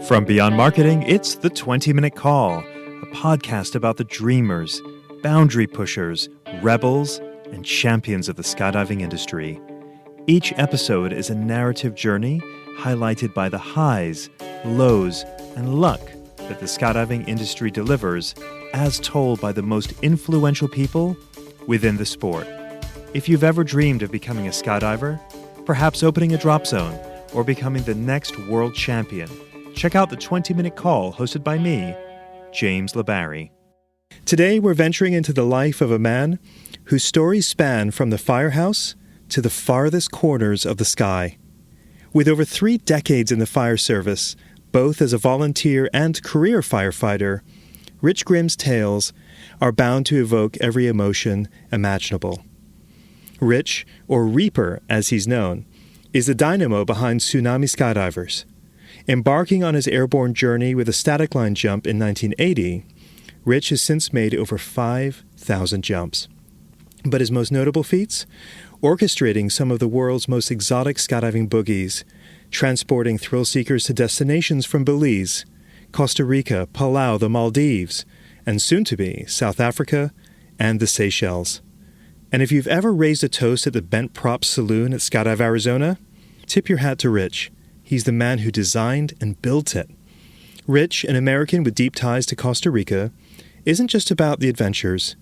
From Beyond Marketing, it's the 20-Minute Call, a podcast about the dreamers, boundary pushers, rebels, and champions of the skydiving industry. Each episode is a narrative journey highlighted by the highs, lows, and luck that the skydiving industry delivers, as told by the most influential people within the sport. If you've ever dreamed of becoming a skydiver, perhaps opening a drop zone, or becoming the next world champion, check out the 20-Minute Call hosted by me, James LeBarry. Today we're venturing into the life of a man whose stories span from the firehouse to the farthest corners of the sky. With over 3 decades in the fire service, both as a volunteer and career firefighter, Rich Grimm's tales are bound to evoke every emotion imaginable. Rich, or Reaper as he's known, is the dynamo behind Tsunami Skydivers. Embarking on his airborne journey with a static line jump in 1980, Rich has since made over 5,000 jumps. But his most notable feats? Orchestrating some of the world's most exotic skydiving boogies, transporting thrill seekers to destinations from Belize, Costa Rica, Palau, the Maldives, and soon-to-be South Africa and the Seychelles. And if you've ever raised a toast at the Bent Props Saloon at Skydive, Arizona, tip your hat to Rich. He's the man who designed and built it. Rich, an American with deep ties to Costa Rica, isn't just about the adventures.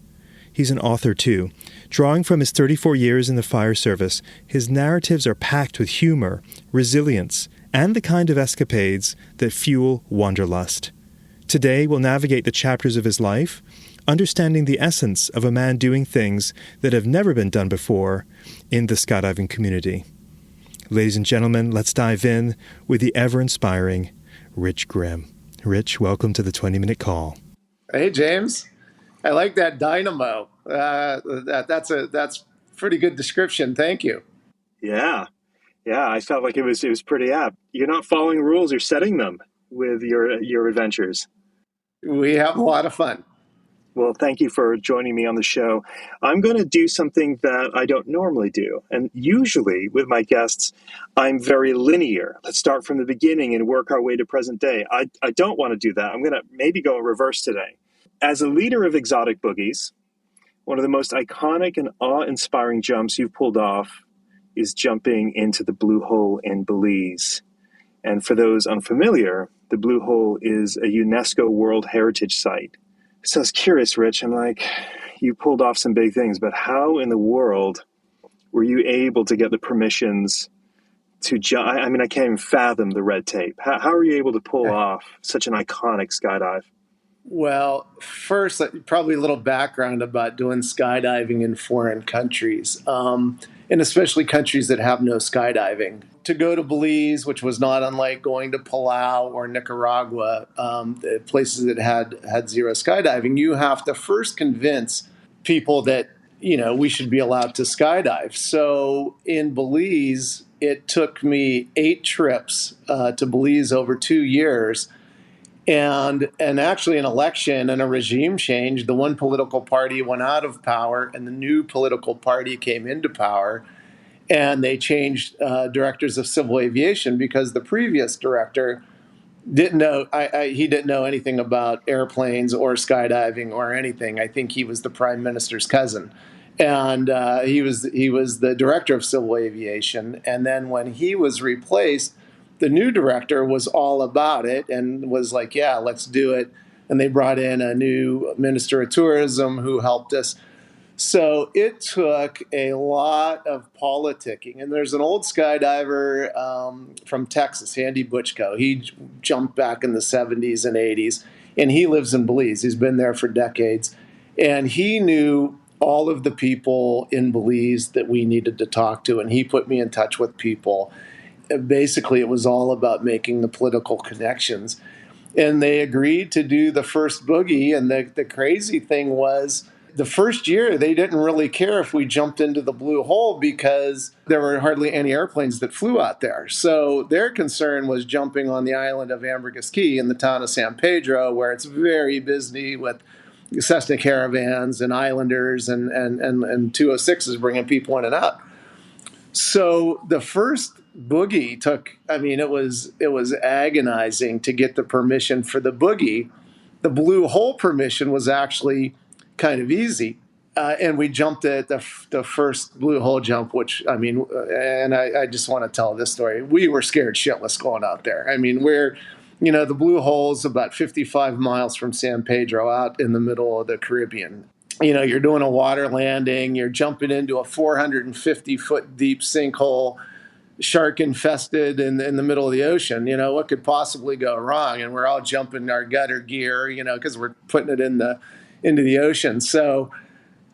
He's an author, too. Drawing from his 34 years in the fire service, his narratives are packed with humor, resilience, and the kind of escapades that fuel wanderlust. Today, we'll navigate the chapters of his life, understanding the essence of a man doing things that have never been done before in the skydiving community. Ladies and gentlemen, let's dive in with the ever-inspiring Rich Grimm. Rich, welcome to the 20-Minute Call. Hey, James. I like that dynamo. That's pretty good description. Thank you. Yeah. I felt like it was pretty apt. You're not following rules; you're setting them with your adventures. We have a lot of fun. Well, thank you for joining me on the show. I'm going to do something that I don't normally do. And usually with my guests, I'm very linear. Let's start from the beginning and work our way to present day. I don't want to do that. I'm going to maybe go in reverse today. As a leader of exotic boogies, one of the most iconic and awe-inspiring jumps you've pulled off is jumping into the Blue Hole in Belize. And for those unfamiliar, the Blue Hole is a UNESCO World Heritage Site. So I was curious, Rich. I'm like, you pulled off some big things, but how in the world were you able to get the permissions to jump? I mean, I can't even fathom the red tape. How are you able to pull off such an iconic skydive? Well, first, probably a little background about doing skydiving in foreign countries, and especially countries that have no skydiving. To go to Belize, which was not unlike going to Palau or Nicaragua, places that had zero skydiving, you have to first convince people that, we should be allowed to skydive. So in Belize, it took me 8 trips to Belize over 2 years. And actually an election and a regime change. The one political party went out of power and the new political party came into power. And they changed directors of civil aviation because the previous director didn't know. He didn't know anything about airplanes or skydiving or anything. I think he was the prime minister's cousin, and he was the director of civil aviation. And then when he was replaced, the new director was all about it and was like, "Yeah, let's do it." And they brought in a new minister of tourism who helped us. So it took a lot of politicking. And there's an old skydiver from Texas, Andy Butchko. He jumped back in the 70s and 80s, and he lives in Belize. He's been there for decades. And he knew all of the people in Belize that we needed to talk to, and he put me in touch with people. And basically, it was all about making the political connections. And they agreed to do the first boogie, and the crazy thing was, the first year, they didn't really care if we jumped into the Blue Hole because there were hardly any airplanes that flew out there. So their concern was jumping on the island of Ambergris Caye in the town of San Pedro, where it's very busy with Cessna Caravans and Islanders and 206s bringing people in and out. So the first Boogie took, I mean, it was agonizing to get the permission for the Boogie. The blue hole permission was actually kind of easy. And we jumped at the first blue hole jump, which, I mean, and I just want to tell this story. We were scared shitless going out there. I mean, the blue hole's about 55 miles from San Pedro out in the middle of the Caribbean. You're doing a water landing, you're jumping into a 450-foot deep sinkhole, shark infested in the middle of the ocean. What could possibly go wrong? And we're all jumping our gutter gear, because we're putting it into the ocean. So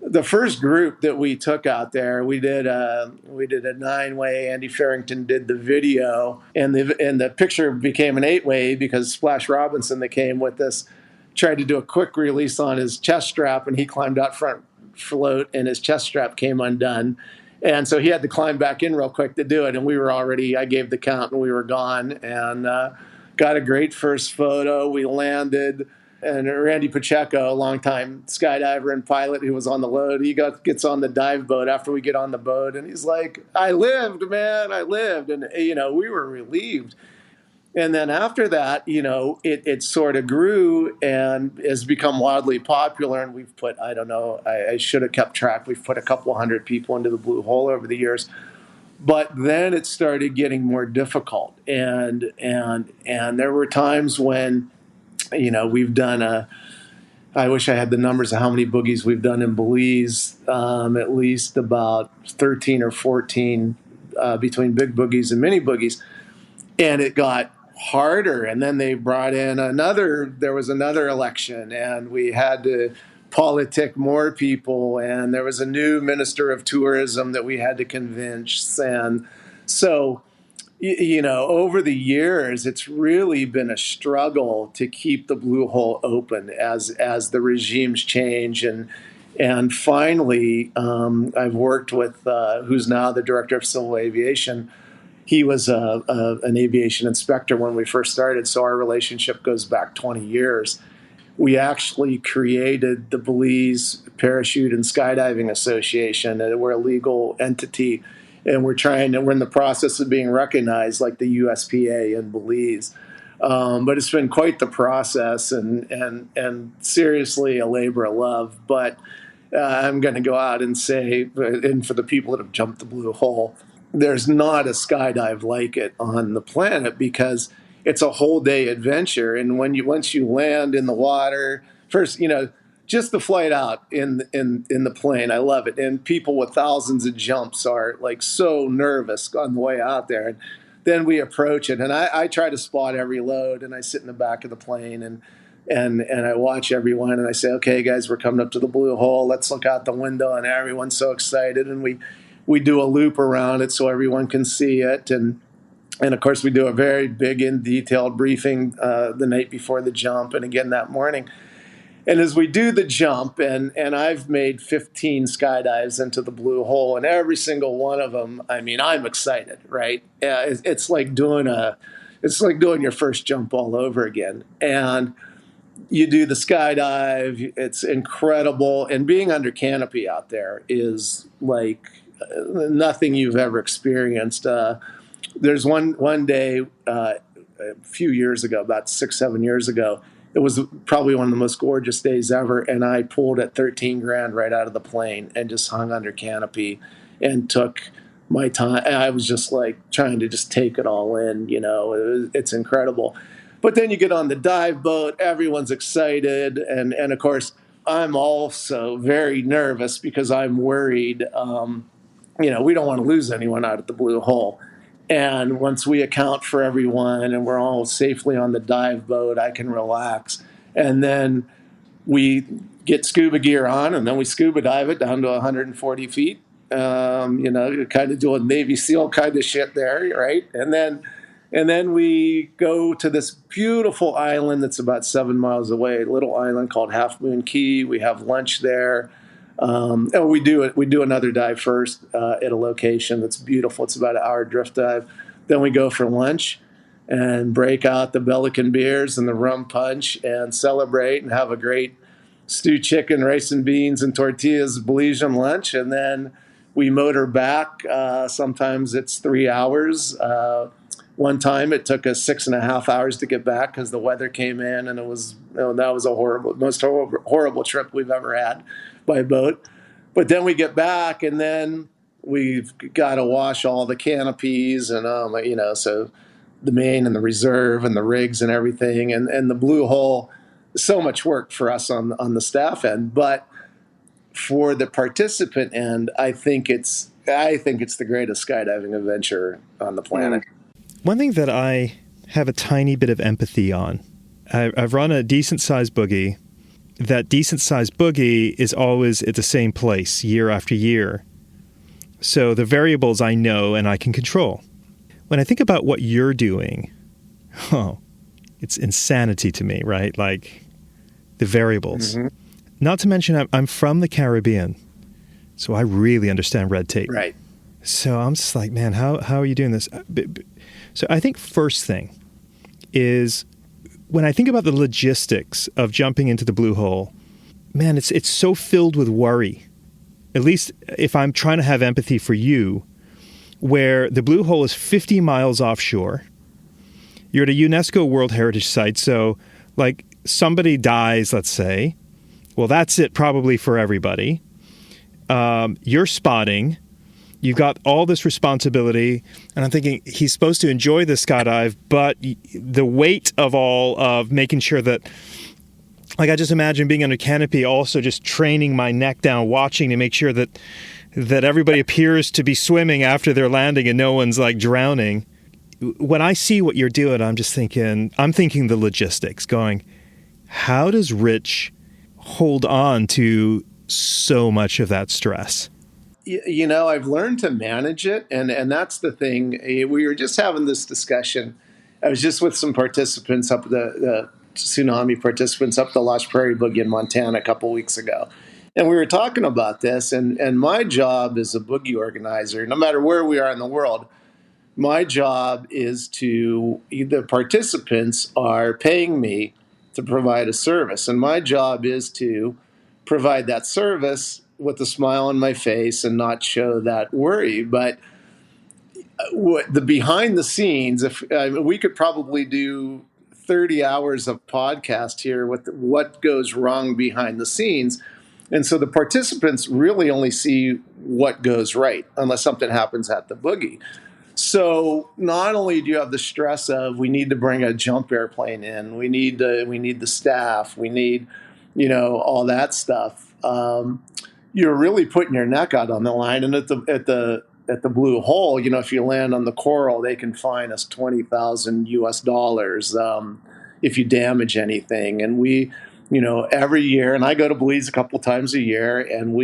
the first group that we took out there, we did a 9-way. Andy Farrington did the video, and the picture became an 8-way because Splash Robinson, that came with us, tried to do a quick release on his chest strap, and he climbed out front float, and his chest strap came undone. And so he had to climb back in real quick to do it. And I gave the count, and we were gone, and got a great first photo. We landed, and Randy Pacheco, a longtime skydiver and pilot who was on the load, he gets on the dive boat after we get on the boat, and he's like, "I lived, man, I lived." And, we were relieved. And then after that, it sort of grew and has become wildly popular. And we've put, I don't know, I should have kept track. We've put a couple hundred people into the blue hole over the years. But then it started getting more difficult. And there were times when, we've done I wish I had the numbers of how many boogies we've done in Belize, at least about 13 or 14 between big boogies and mini boogies. And it got harder, and then they brought in there was another election, and we had to politic more people, and there was a new minister of tourism that we had to convince. And so, over the years, it's really been a struggle to keep the blue hole open as the regimes change. And finally, I've worked with who's now the director of civil aviation. He was an aviation inspector when we first started, so our relationship goes back 20 years. We actually created the Belize Parachute and Skydiving Association, and we're a legal entity, and we're in the process of being recognized like the USPA in Belize. But it's been quite the process, and seriously a labor of love. But I'm going to go out and say, and for the people that have jumped the blue hole, there's not a skydive like it on the planet, because it's a whole day adventure. And once you land in the water, first, just the flight out in the plane, I love it. And people with thousands of jumps are like so nervous on the way out there. And then we approach it, and I try to spot every load, and I sit in the back of the plane and I watch everyone, and I say, "Okay, guys, we're coming up to the blue hole. Let's look out the window." And everyone's so excited, and we do a loop around it so everyone can see it. And of course, we do a very big and detailed briefing the night before the jump, and again that morning. And as we do the jump, and I've made 15 skydives into the blue hole, and every single one of them, I mean, I'm excited, right? It's like doing your first jump all over again. And you do the skydive, it's incredible. And being under canopy out there is like nothing you've ever experienced. There's one day a few years ago, about 6-7 years ago, it was probably one of the most gorgeous days ever, and I pulled at 13 grand right out of the plane and just hung under canopy and took my time. I was just like trying to just take it all in. It's incredible. But then you get on the dive boat, everyone's excited, and of course I'm also very nervous because I'm worried. We don't want to lose anyone out at the blue hole. And once we account for everyone and we're all safely on the dive boat, I can relax. And then we get scuba gear on, and then we scuba dive it down to 140 feet. Kind of doing Navy SEAL kind of shit there, right? And then we go to this beautiful island that's about 7 miles away, a little island called Half Moon Key. We have lunch there. We do another dive first at a location that's beautiful. It's about an hour drift dive. Then we go for lunch and break out the Belican beers and the rum punch and celebrate and have a great stewed chicken, rice and beans, and tortillas Belizean lunch. And then we motor back. Sometimes it's 3 hours. One time it took us 6.5 hours to get back because the weather came in, and it was that was a most horrible trip we've ever had by boat. But then we get back, and then we've got to wash all the canopies, and so the main and the reserve and the rigs and everything, and the blue hole. So much work for us on the staff end, but for the participant end, I think it's the greatest skydiving adventure on the planet. One thing that I have a tiny bit of empathy on, I've run a decent-sized boogie. That decent-sized boogie is always at the same place year after year. So the variables I know and I can control. When I think about what you're doing, it's insanity to me, right? Like the variables. Mm-hmm. Not to mention I'm from the Caribbean, so I really understand red tape. Right. So I'm just like, man, how are you doing this? So I think first thing is when I think about the logistics of jumping into the blue hole, man, it's so filled with worry. At least if I'm trying to have empathy for you, where the blue hole is 50 miles offshore. You're at a UNESCO World Heritage Site, so like somebody dies, let's say. Well, that's it probably for everybody. You're spotting. You've got all this responsibility. And I'm thinking he's supposed to enjoy the skydive, but the weight of all of making sure that, like I just imagine being under canopy, also just training my neck down, watching to make sure that everybody appears to be swimming after they're landing and no one's like drowning. When I see what you're doing, I'm thinking the logistics, going, how does Rich hold on to so much of that stress? I've learned to manage it, and that's the thing. We were just having this discussion. I was just with some participants up the Tsunami participants up the Lost Prairie Boogie in Montana a couple weeks ago, and we were talking about this. And my job as a boogie organizer, no matter where we are in the world, my job is the participants are paying me to provide a service, and my job is to provide that service with a smile on my face and not show that worry. But the behind the scenes, we could probably do 30 hours of podcast here with what goes wrong behind the scenes. And so the participants really only see what goes right unless something happens at the boogie. So not only do you have the stress of we need to bring a jump airplane in, we need the staff, we need all that stuff. You're really putting your neck out on the line. And at the blue hole, if you land on the coral, they can fine us $20,000 if you damage anything. And we, every year, and I go to Belize a couple times a year, and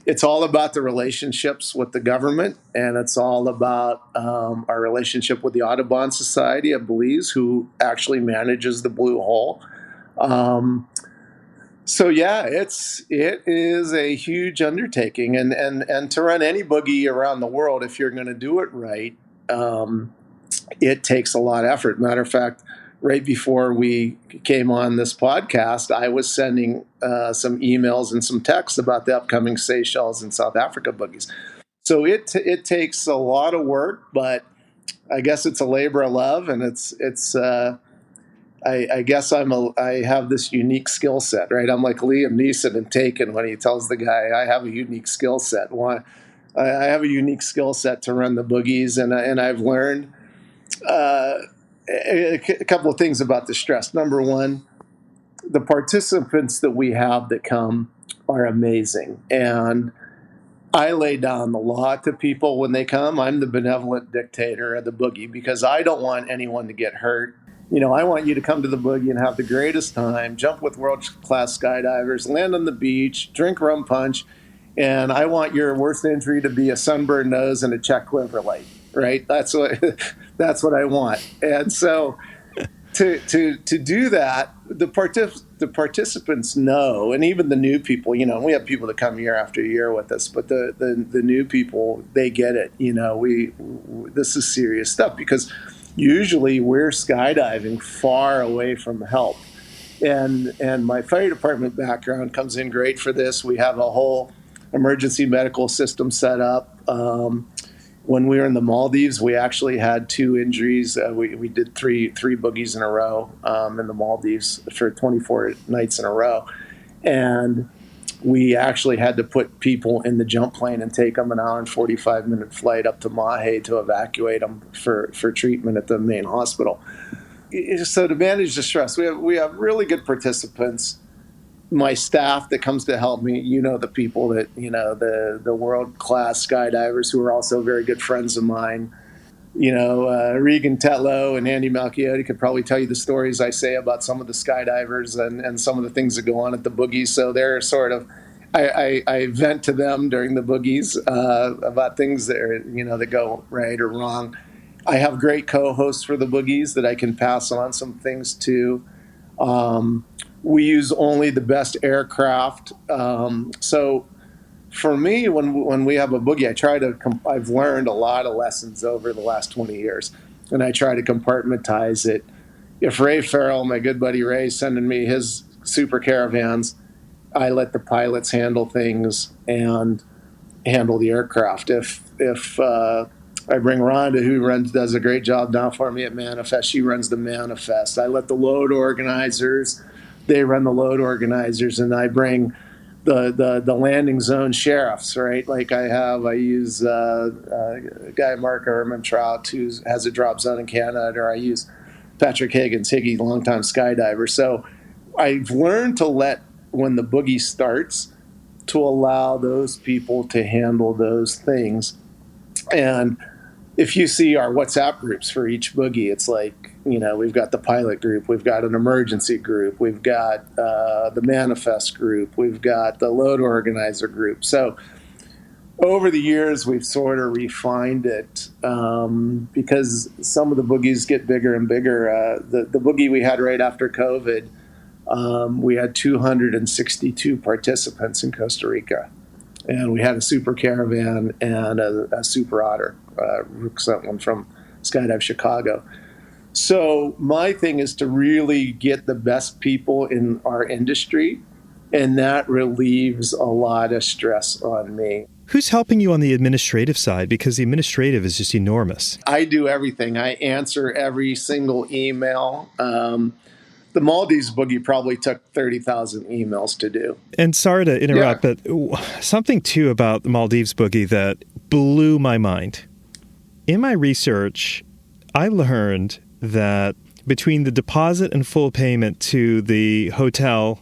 it's all about the relationships with the government, and it's all about our relationship with the Audubon Society of Belize, who actually manages the blue hole. So yeah, it is a huge undertaking, and to run any boogie around the world, if you're going to do it right, it takes a lot of effort. Matter of fact, right before we came on this podcast, I was sending some emails and some texts about the upcoming Seychelles and South Africa boogies. So it takes a lot of work, but I guess it's a labor of love, and I guess I have this unique skill set, right? I'm like Liam Neeson in Taken when he tells the guy, I have a unique skill set. I have a unique skill set to run the boogies, and I've learned a couple of things about the stress. Number one, the participants that we have that come are amazing. And I lay down the law to people when they come. I'm the benevolent dictator of the boogie because I don't want anyone to get hurt. I want you to come to the boogie and have the greatest time, jump with world-class skydivers, land on the beach, drink rum punch, and I want your worst injury to be a sunburned nose and a check quiver light, right? That's what I want. And so to do that, the participants know, and even the new people, we have people that come year after year with us, but the new people, they get it. This is serious stuff because usually we're skydiving far away from help. And my fire department background comes in great for this. We have a whole emergency medical system set up. When we were in the Maldives, we actually had 2 injuries. We did three boogies in a row in the Maldives for 24 nights in a row. And we actually had to put people in the jump plane and take them an hour and 45-minute flight up to Mahe to evacuate them for treatment at the main hospital. So to manage the stress, we have really good participants. My staff that comes to help me, the people that, the world-class skydivers who are also very good friends of mine. Regan Tetlow and Andy Malchiotti could probably tell you the stories I say about some of the skydivers and some of the things that go on at the boogies. So they're sort of, I vent to them during the boogies about things that are, that go right or wrong. I have great co-hosts for the boogies that I can pass on some things to. We use only the best aircraft. So for me, when we have a boogie, I've learned a lot of lessons over the last 20 years, and I try to compartmentize it. If Ray Farrell, my good buddy Ray, is sending me his super caravans, I let the pilots handle things and handle the aircraft. If I bring Rhonda, who does a great job now for me at Manifest, she runs the Manifest. I let the load organizers, they run the load organizers, and I bring the landing zone sheriffs, right? Like I use a guy, Mark Ermentrout, who has a drop zone in Canada, or I use Patrick Higgins, Higgy, longtime skydiver. So I've learned to when the boogie starts, to allow those people to handle those things. And if you see our WhatsApp groups for each boogie, it's like, we've got the pilot group, we've got an emergency group, we've got the manifest group, we've got the load organizer group. So over the years, we've sort of refined it because some of the boogies get bigger and bigger. The boogie we had right after COVID, we had 262 participants in Costa Rica. And we had a super caravan and a super otter. Rook sent one from Skydive Chicago. So my thing is to really get the best people in our industry, and that relieves a lot of stress on me. Who's helping you on the administrative side? Because the administrative is just enormous. I do everything. I answer every single email. The Maldives boogie probably took 30,000 emails to do. And sorry to interrupt, but something too about the Maldives boogie that blew my mind. In my research, I learned that between the deposit and full payment to the hotel,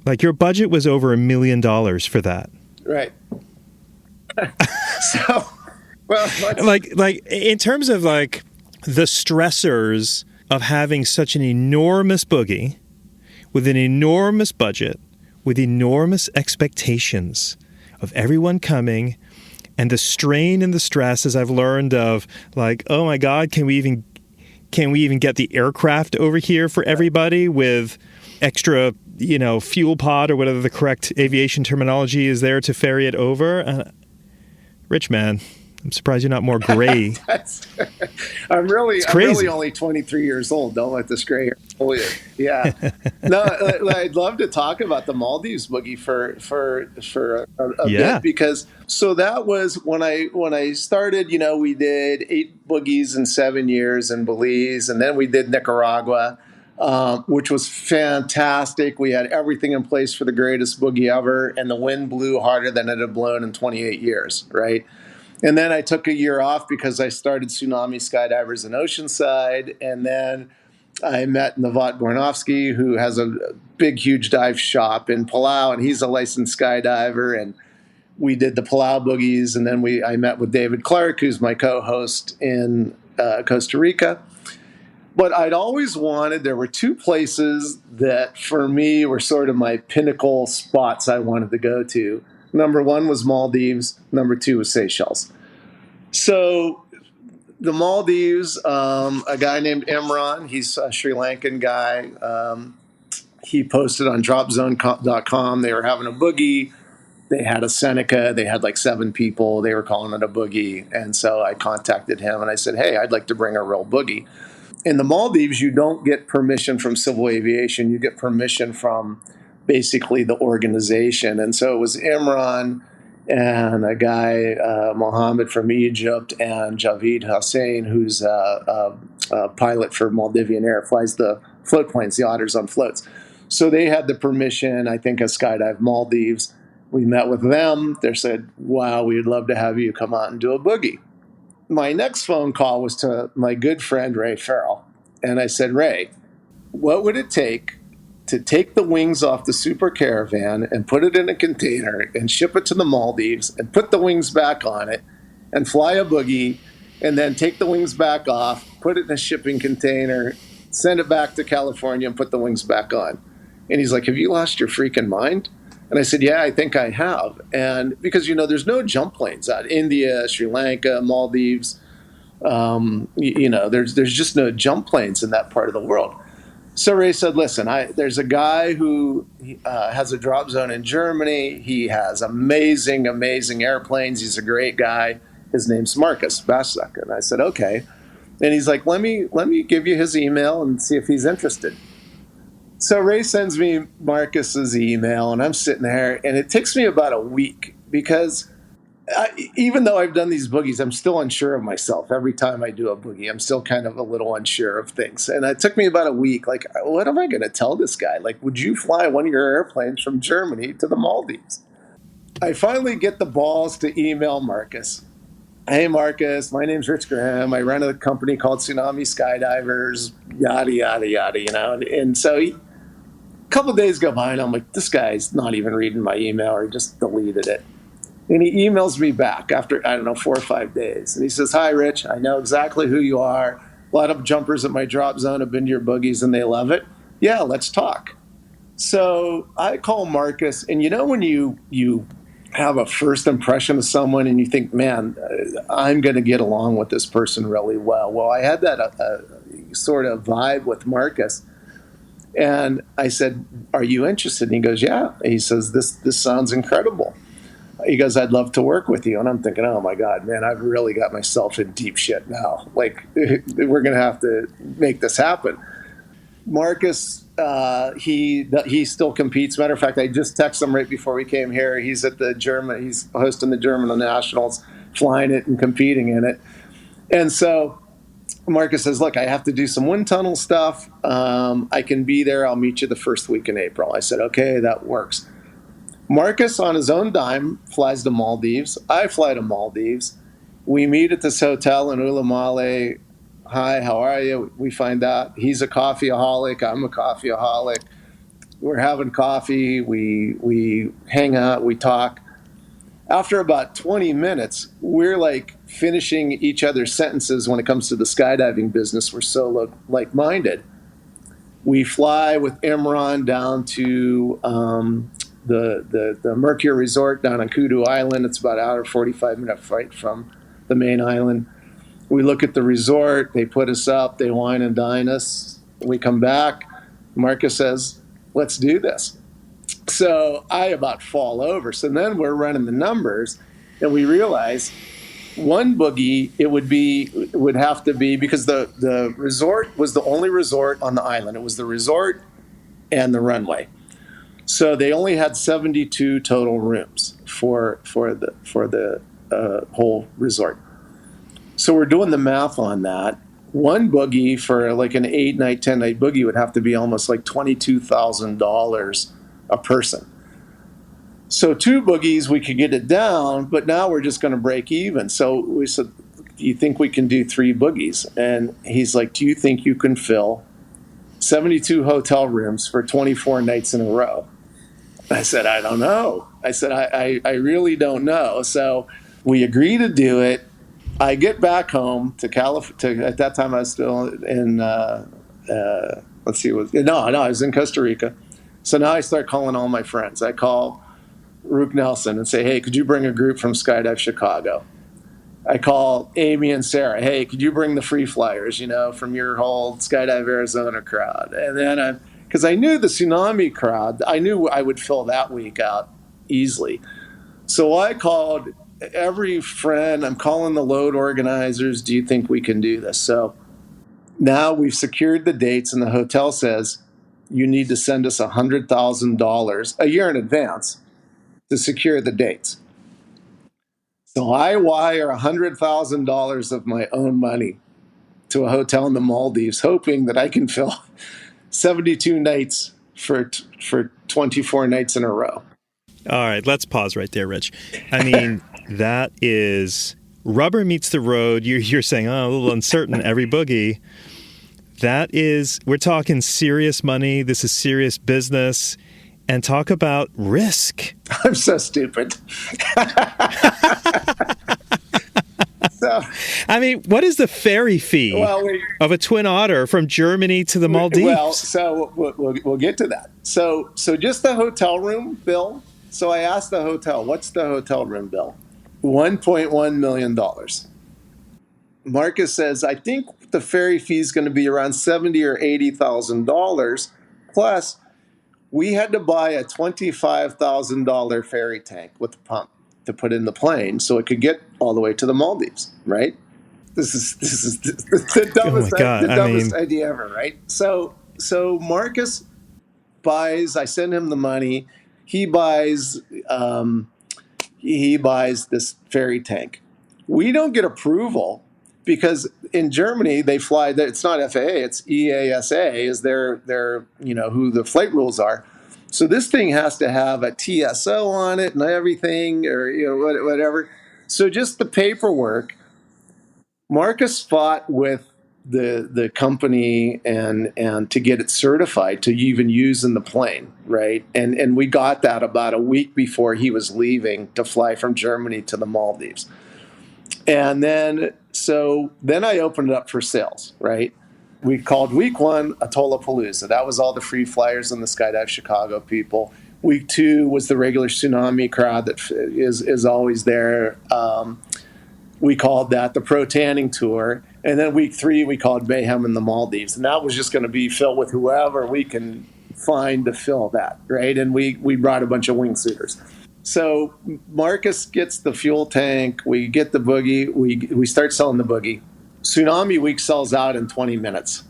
like your budget was over $1 million for that. Right. So, well, like in terms of like the stressors of having such an enormous boogie with an enormous budget, with enormous expectations of everyone coming, and the strain and the stress, as I've learned, of like, oh my God, can we even get the aircraft over here for everybody with extra, fuel pod or whatever the correct aviation terminology is there to ferry it over? Rich man, I'm surprised you're not more gray. I'm really only 23 years old. Don't let this gray hair fool you. Yeah. No, I'd love to talk about the Maldives boogie for a bit, because so that was when I started. We did 8 boogies in 7 years in Belize, and then we did Nicaragua, which was fantastic. We had everything in place for the greatest boogie ever, and the wind blew harder than it had blown in 28 years, right? And then I took a year off because I started Tsunami Skydivers in Oceanside, and then I met Navat Gornovsky, who has a big, huge dive shop in Palau, and he's a licensed skydiver, and we did the Palau boogies, and then I met with David Clark, who's my co-host in Costa Rica. But I'd always there were 2 places that for me were sort of my pinnacle spots I wanted to go to. Number 1 was Maldives. Number 2 was Seychelles. So the Maldives, a guy named Imran, he's a Sri Lankan guy. He posted on dropzone.com. They were having a boogie. They had a Seneca. They had like 7 people. They were calling it a boogie. And so I contacted him and I said, hey, I'd like to bring a real boogie. In the Maldives, you don't get permission from civil aviation. You get permission from basically the organization. And so it was Imran and a guy, Mohammed from Egypt, and Javid Hussein, who's a pilot for Maldivian Air, flies the float planes, the otters on floats. So they had the permission, I think, of Skydive Maldives. We met with them. They said, wow, we'd love to have you come out and do a boogie. My next phone call was to my good friend, Ray Farrell. And I said, Ray, what would it take to take the wings off the Super Caravan and put it in a container and ship it to the Maldives and put the wings back on it and fly a boogie and then take the wings back off, put it in a shipping container, send it back to California and put the wings back on? And he's like, have you lost your freaking mind? And I said, yeah, I think I have. And because, there's no jump planes out India, Sri Lanka, Maldives. There's just no jump planes in that part of the world. So Ray said, listen, there's a guy who has a drop zone in Germany. He has amazing, amazing airplanes. He's a great guy. His name's Marcus Basak. And I said, okay. And he's like, let me give you his email and see if he's interested. So Ray sends me Marcus's email, and I'm sitting there, and it takes me about a week because even though I've done these boogies, I'm still unsure of myself. Every time I do a boogie, I'm still kind of a little unsure of things. And it took me about a week. Like, what am I going to tell this guy? Like, would you fly one of your airplanes from Germany to the Maldives? I finally get the balls to email Marcus. Hey, Marcus, my name's Rich Grimm. I run a company called Tsunami Skydivers, yada, yada, yada, And so a couple of days go by, and I'm like, this guy's not even reading my email, or he just deleted it. And he emails me back after, 4 or 5 days. And he says, hi, Rich, I know exactly who you are. A lot of jumpers at my drop zone have been to your boogies, and they love it. Yeah, let's talk. So I call Marcus, and when you have a first impression of someone and you think, man, I'm going to get along with this person really well. Well, I had that sort of vibe with Marcus. And I said, are you interested? And he goes, yeah. And he says, this sounds incredible. He goes, I'd love to work with you. And I'm thinking, oh my God, man, I've really got myself in deep shit now. Like, we're going to have to make this happen. Marcus, he still competes. Matter of fact, I just texted him right before we came here. He's hosting the German Nationals, flying it and competing in it. And so Marcus says, look, I have to do some wind tunnel stuff. I can be there. I'll meet you the first week in April. I said, okay, that works. Marcus, on his own dime, flies to Maldives. I fly to Maldives. We meet at this hotel in Ulamale. Hi, how are you? We find out he's a coffeeaholic. I'm a coffeeaholic. We're having coffee. We hang out. We talk. After about 20 minutes, we're like finishing each other's sentences when it comes to the skydiving business. We're so like-minded. We fly with Imran down to the Mercure Resort down on Kudu Island. It's about an hour, 45-minute flight from the main island. We look at the resort. They put us up. They wine and dine us. We come back. Marcus says, let's do this. So I about fall over. So then we're running the numbers, and we realize one boogie, it would have to be, because the resort was the only resort on the island. It was the resort and the runway. So they only had 72 total rooms for the whole resort. So we're doing the math on that. One boogie for like an 8-night, 10-night boogie would have to be almost like $22,000 a person. So 2 boogies, we could get it down, but now we're just going to break even. So we said, do you think we can do 3 boogies? And he's like, do you think you can fill 72 hotel rooms for 24 nights in a row? I said, I don't know. I said, I really don't know. So we agree to do it. I get back home to California. At that time, I was still in, I was in Costa Rica. So now I start calling all my friends. I call Rook Nelson and say, hey, could you bring a group from Skydive Chicago? I call Amy and Sarah. Hey, could you bring the free flyers, from your whole Skydive Arizona crowd? And then because I knew the Tsunami crowd, I knew I would fill that week out easily. So I called every friend. I'm calling the load organizers. Do you think we can do this? So now we've secured the dates, and the hotel says you need to send us $100,000 a year in advance to secure the dates. So I wire $100,000 of my own money to a hotel in the Maldives, hoping that I can fill 72 nights for 24 nights in a row. All right, let's pause right there, Rich. I mean, that is rubber meets the road. You're saying, oh, a little uncertain, every boogie. That is, we're talking serious money. This is serious business. And talk about risk. I'm so stupid. So, I mean, what is the ferry fee of a twin otter from Germany to the Maldives? Well, so we'll get to that. So just the hotel room bill. So I asked the hotel, what's the hotel room bill? $1.1 million. Marcus says, I think the ferry fee is going to be around $70,000 or $80,000. Plus, we had to buy a $25,000 ferry tank with a pump to put in the plane so it could get all the way to the Maldives, right? This is the dumbest idea ever, right? So Marcus buys. I send him the money. He buys this ferry tank. We don't get approval because in Germany they fly. It's not FAA. It's EASA. Is their who the flight rules are. So this thing has to have a TSO on it and everything, or whatever. So just the paperwork. Marcus fought with the company and to get it certified to even use in the plane, right? And we got that about a week before he was leaving to fly from Germany to the Maldives. And then I opened it up for sales, right? We called week 1 Atollapalooza. That was all the free flyers and the Skydive Chicago people. Week 2 was the regular Tsunami crowd that is always there. We called that the Pro Tanning Tour. And then week 3, we called Mayhem in the Maldives. And that was just going to be filled with whoever we can find to fill that, right? And we brought a bunch of wingsuiters. So Marcus gets the fuel tank. We get the Boogie. We start selling the Boogie. Tsunami week sells out in 20 minutes.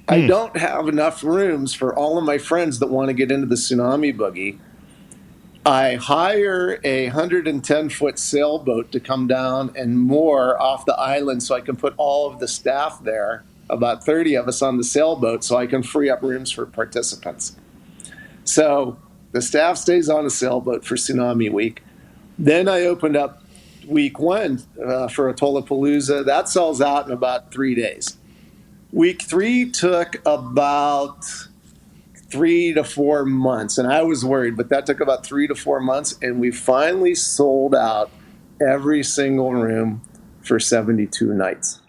I don't have enough rooms for all of my friends that want to get into the Tsunami Boogie. I hire a 110-foot sailboat to come down and moor off the island so I can put all of the staff there, about 30 of us on the sailboat, so I can free up rooms for participants. So the staff stays on a sailboat for Tsunami Week. Then I opened up week 1 for Atollapalooza. That sells out in about 3 days. Week 3 took about 3 to 4 months, and I was worried, but that took about 3 to 4 months, and we finally sold out every single room for 72 nights.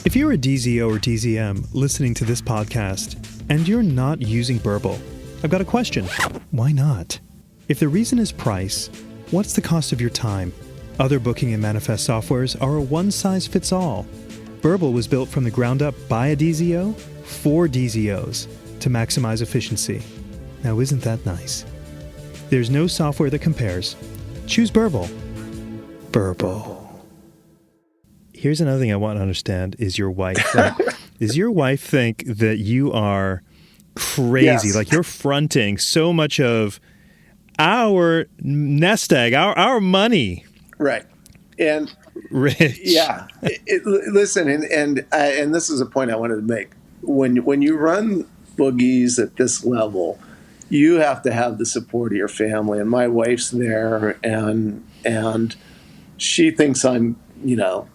If you're a DZO or DZM listening to this podcast and you're not using Burble, I've got a question. Why not? If the reason is price, what's the cost of your time? Other booking and manifest softwares are a one-size-fits-all. Burble was built from the ground up by a DZO for DZOs to maximize efficiency. Now, isn't that nice? There's no software that compares. Choose Burble. Burble. Here's another thing I want to understand is your wife. Like, does your wife think that you are crazy? Yes. Like you're fronting so much of our nest egg, our money. Right. And Rich. Yeah. Listen, and this is a point I wanted to make. When you run boogies at this level, you have to have the support of your family. And my wife's there, and she thinks I'm,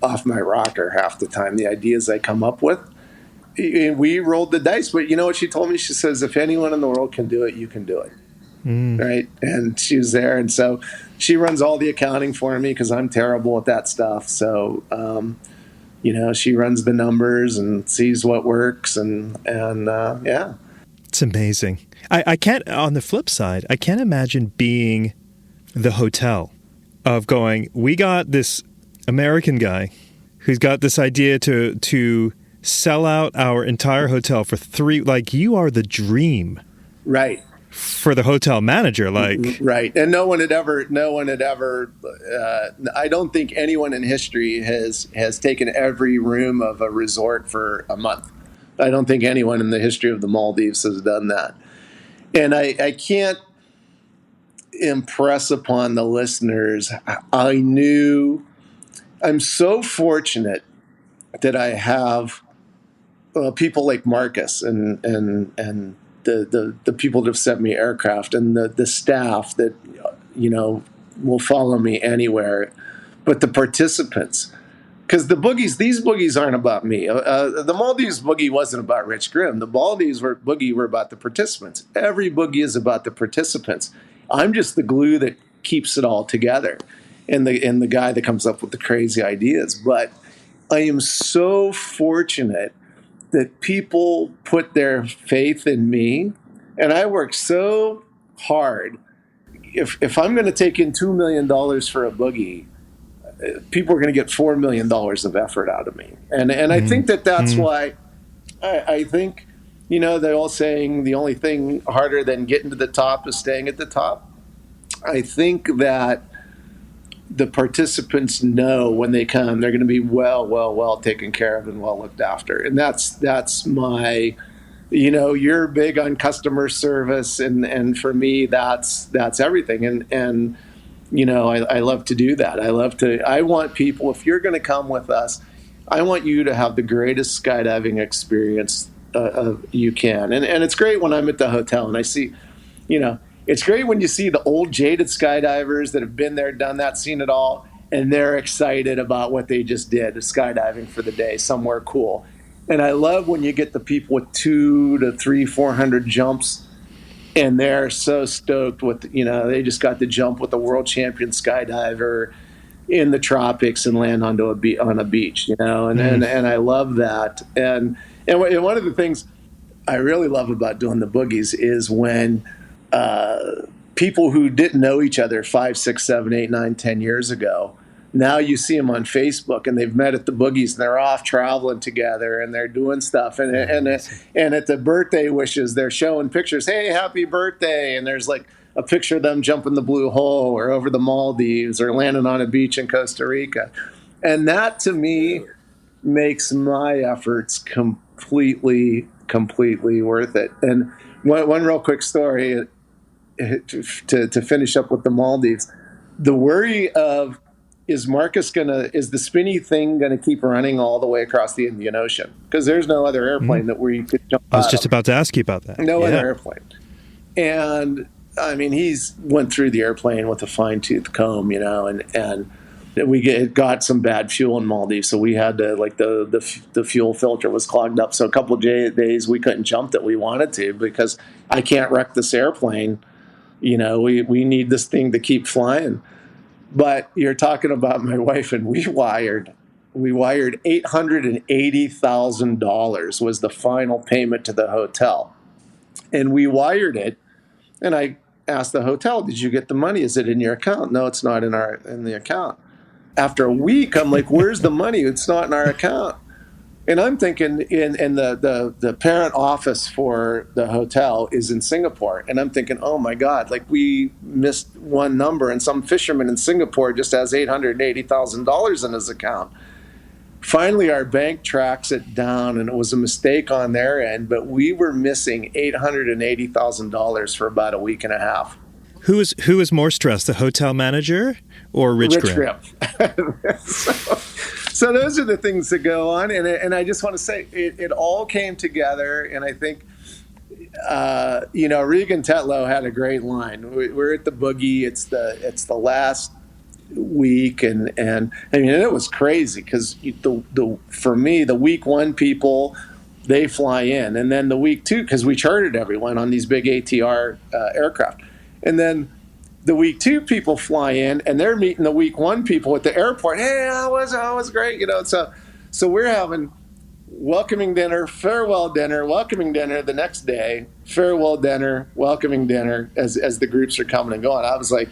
off my rocker half the time. The ideas I come up with. We rolled the dice, but you know what she told me? She says, if anyone in the world can do it, you can do it. Right. And she was there. And so she runs all the accounting for me because I'm terrible at that stuff. So, she runs the numbers and sees what works. And yeah. It's amazing. I can't, on the flip side, I can't imagine being the hotel of going, we got this American guy who's got this idea to sell out our entire hotel for 3, like you are the dream. Right. For the hotel manager, like. Right. And no one had ever, I don't think anyone in history has taken every room of a resort for a month. I don't think anyone in the history of the Maldives has done that. And I can't, impress upon the listeners, I'm so fortunate that I have people like Marcus and the people that have sent me aircraft and the staff that, will follow me anywhere, but the participants. Because these boogies aren't about me. The Maldives boogie wasn't about Rich Grimm. The Maldives boogie were about the participants. Every boogie is about the participants. I'm just the glue that keeps it all together, and the guy that comes up with the crazy ideas. But I am so fortunate that people put their faith in me, and I work so hard. If I'm going to take in $2 million for a boogie, people are going to get $4 million of effort out of me, and I think that's why I think, they're all saying the only thing harder than getting to the top is staying at the top. I think that the participants know when they come they're going to be well taken care of and well looked after, and that's my, you're big on customer service, and for me that's everything, and I love to do that. I want people, if you're going to come with us, I want you to have the greatest skydiving experience you can. And it's great when I'm at the hotel and I see, it's great when you see the old jaded skydivers that have been there, done that, seen it all, and they're excited about what they just did, skydiving for the day somewhere cool. And I love when you get the people with 200 to 300, 400 jumps, and they're so stoked with, they just got to jump with a world champion skydiver in the tropics and land on a beach, and I love that. And one of the things I really love about doing the boogies is when people who didn't know each other 5, 6, 7, 8, 9, 10 years ago, now you see them on Facebook and they've met at the boogies and they're off traveling together and they're doing stuff. And at the birthday wishes, they're showing pictures. Hey, happy birthday. And there's like a picture of them jumping the blue hole or over the Maldives or landing on a beach in Costa Rica. And that to me makes my efforts completely worth it. And one real quick story to finish up with the Maldives, the worry of, is the spinny thing going to keep running all the way across the Indian Ocean? Because there's no other airplane where you could jump I was just about to ask you about that. No other airplane. And I mean, he's went through the airplane with a fine-tooth comb, and we got some bad fuel in Maldives, so we had to, like, the fuel filter was clogged up. So a couple of days we couldn't jump that we wanted to, because I can't wreck this airplane. We need this thing to keep flying. But you're talking about my wife, and we wired $880,000 was the final payment to the hotel. And we wired it, and I asked the hotel, did you get the money? Is it in your account? No, it's not in the account. After a week, I'm like, where's the money? It's not in our account. And I'm thinking, in the parent office for the hotel is in Singapore. And I'm thinking, oh my God, like, we missed one number, and some fisherman in Singapore just has $880,000 in his account. Finally, our bank tracks it down, and it was a mistake on their end, but we were missing $880,000 for about a week and a half. Who was more stressed, the hotel manager or Rich Grimm? So those are the things that go on, and I just want to say it all came together, and I think Regan Tetlow had a great line. We're at the Boogie. It's the last week, and I mean, it was crazy because for me, the week one people, they fly in, and then the week two, because we chartered everyone on these big ATR aircraft, and then the week two people fly in, and they're meeting the week one people at the airport. Hey, I was great, So we're having welcoming dinner, farewell dinner, welcoming dinner the next day, farewell dinner, welcoming dinner as the groups are coming and going. I was like,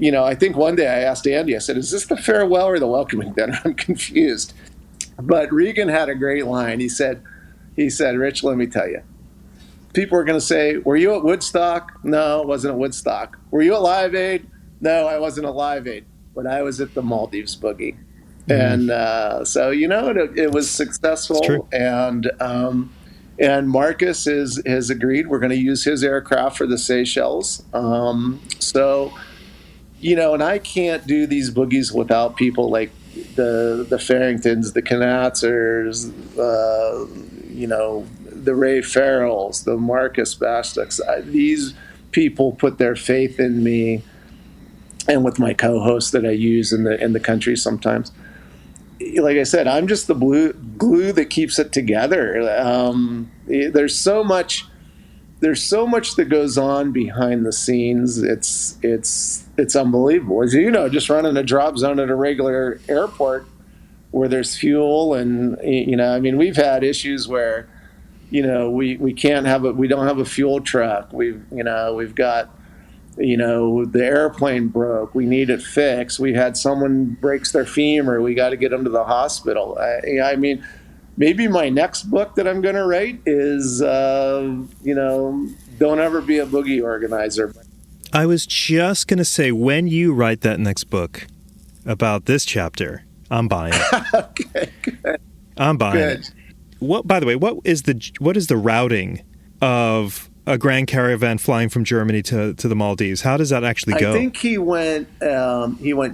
I think one day I asked Andy, I said, is this the farewell or the welcoming dinner? I'm confused. But Regan had a great line. He said, Rich, let me tell you. People are going to say, were you at Woodstock? No, I wasn't at Woodstock. Were you at Live Aid? No, I wasn't at Live Aid. But I was at the Maldives Boogie. And so, it was successful. And And Marcus has agreed we're going to use his aircraft for the Seychelles. And I can't do these boogies without people like the Farringtons, the Knatzers, the Ray Farrells, the Marcus Bastocks. These people put their faith in me, and with my co-hosts that I use in the country sometimes. Like I said, I'm just the glue that keeps it together. There's so much that goes on behind the scenes. It's unbelievable. As you know, just running a drop zone at a regular airport where there's fuel, and we've had issues where we can't have we don't have a fuel truck. We've got the airplane broke. We need it fixed. We had someone breaks their femur. We got to get them to the hospital. Maybe my next book that I'm going to write is, don't ever be a boogie organizer. I was just going to say, when you write that next book about this chapter, I'm buying it. Okay, good. I'm buying it. By the way, what is the routing of a Grand Caravan flying from Germany to the Maldives? How does that actually go? I think he went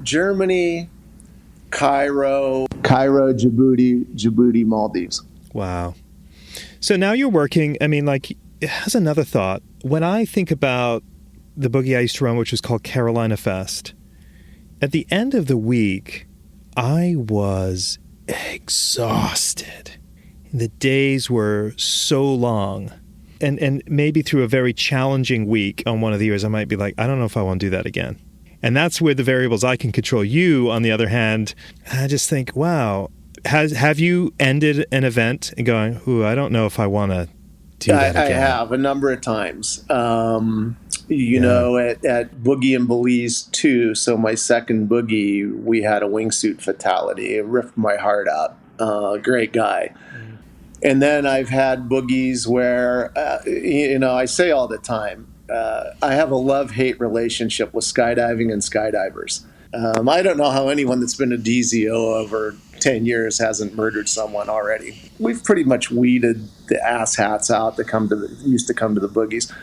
Germany, Cairo, Djibouti, Maldives. Wow. So now you're working, has another thought. When I think about the boogie I used to run, which was called Carolina Fest, at the end of the week, I was exhausted. The days were so long. And maybe through a very challenging week on one of the years, I might be like, I don't know if I want to do that again. And that's where the variables I can control. You, on the other hand, I just think, wow, have you ended an event and going, I don't know if I want to do that again? I have a number of times. At Boogie in Belize 2, so my second boogie, we had a wingsuit fatality. It ripped my heart out. Great guy. And then I've had boogies where, I say all the time, I have a love-hate relationship with skydiving and skydivers. I don't know how anyone that's been a DZO over 10 years hasn't murdered someone already. We've pretty much weeded the asshats out that used to come to the boogies.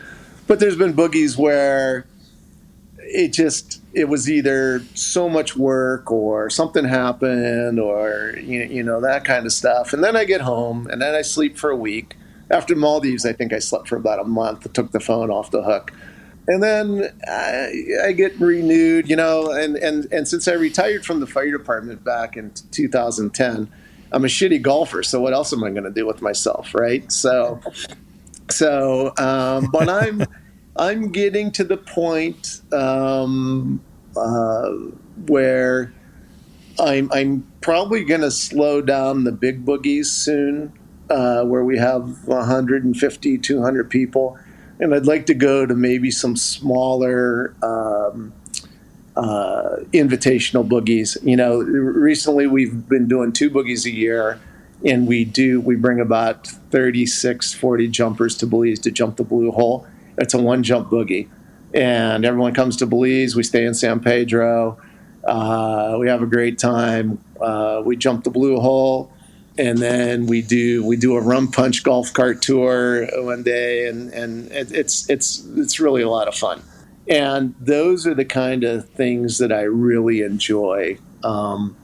But there's been boogies where it was either so much work or something happened or, that kind of stuff. And then I get home and then I sleep for a week. After Maldives, I think I slept for about a month. I took the phone off the hook. And then I get renewed, and since I retired from the fire department back in 2010, I'm a shitty golfer. So what else am I going to do with myself, right? But I'm getting to the point where I'm probably going to slow down the big boogies soon, where we have 150, 200 people. And I'd like to go to maybe some smaller invitational boogies. Recently we've been doing 2 boogies a year, and we bring about 36, 40 jumpers to Belize to jump the Blue Hole. It's a 1-jump boogie. And everyone comes to Belize. We stay in San Pedro. We have a great time. We jump the Blue Hole. And then we do a rum punch golf cart tour one day, and it's really a lot of fun. And those are the kind of things that I really enjoy. So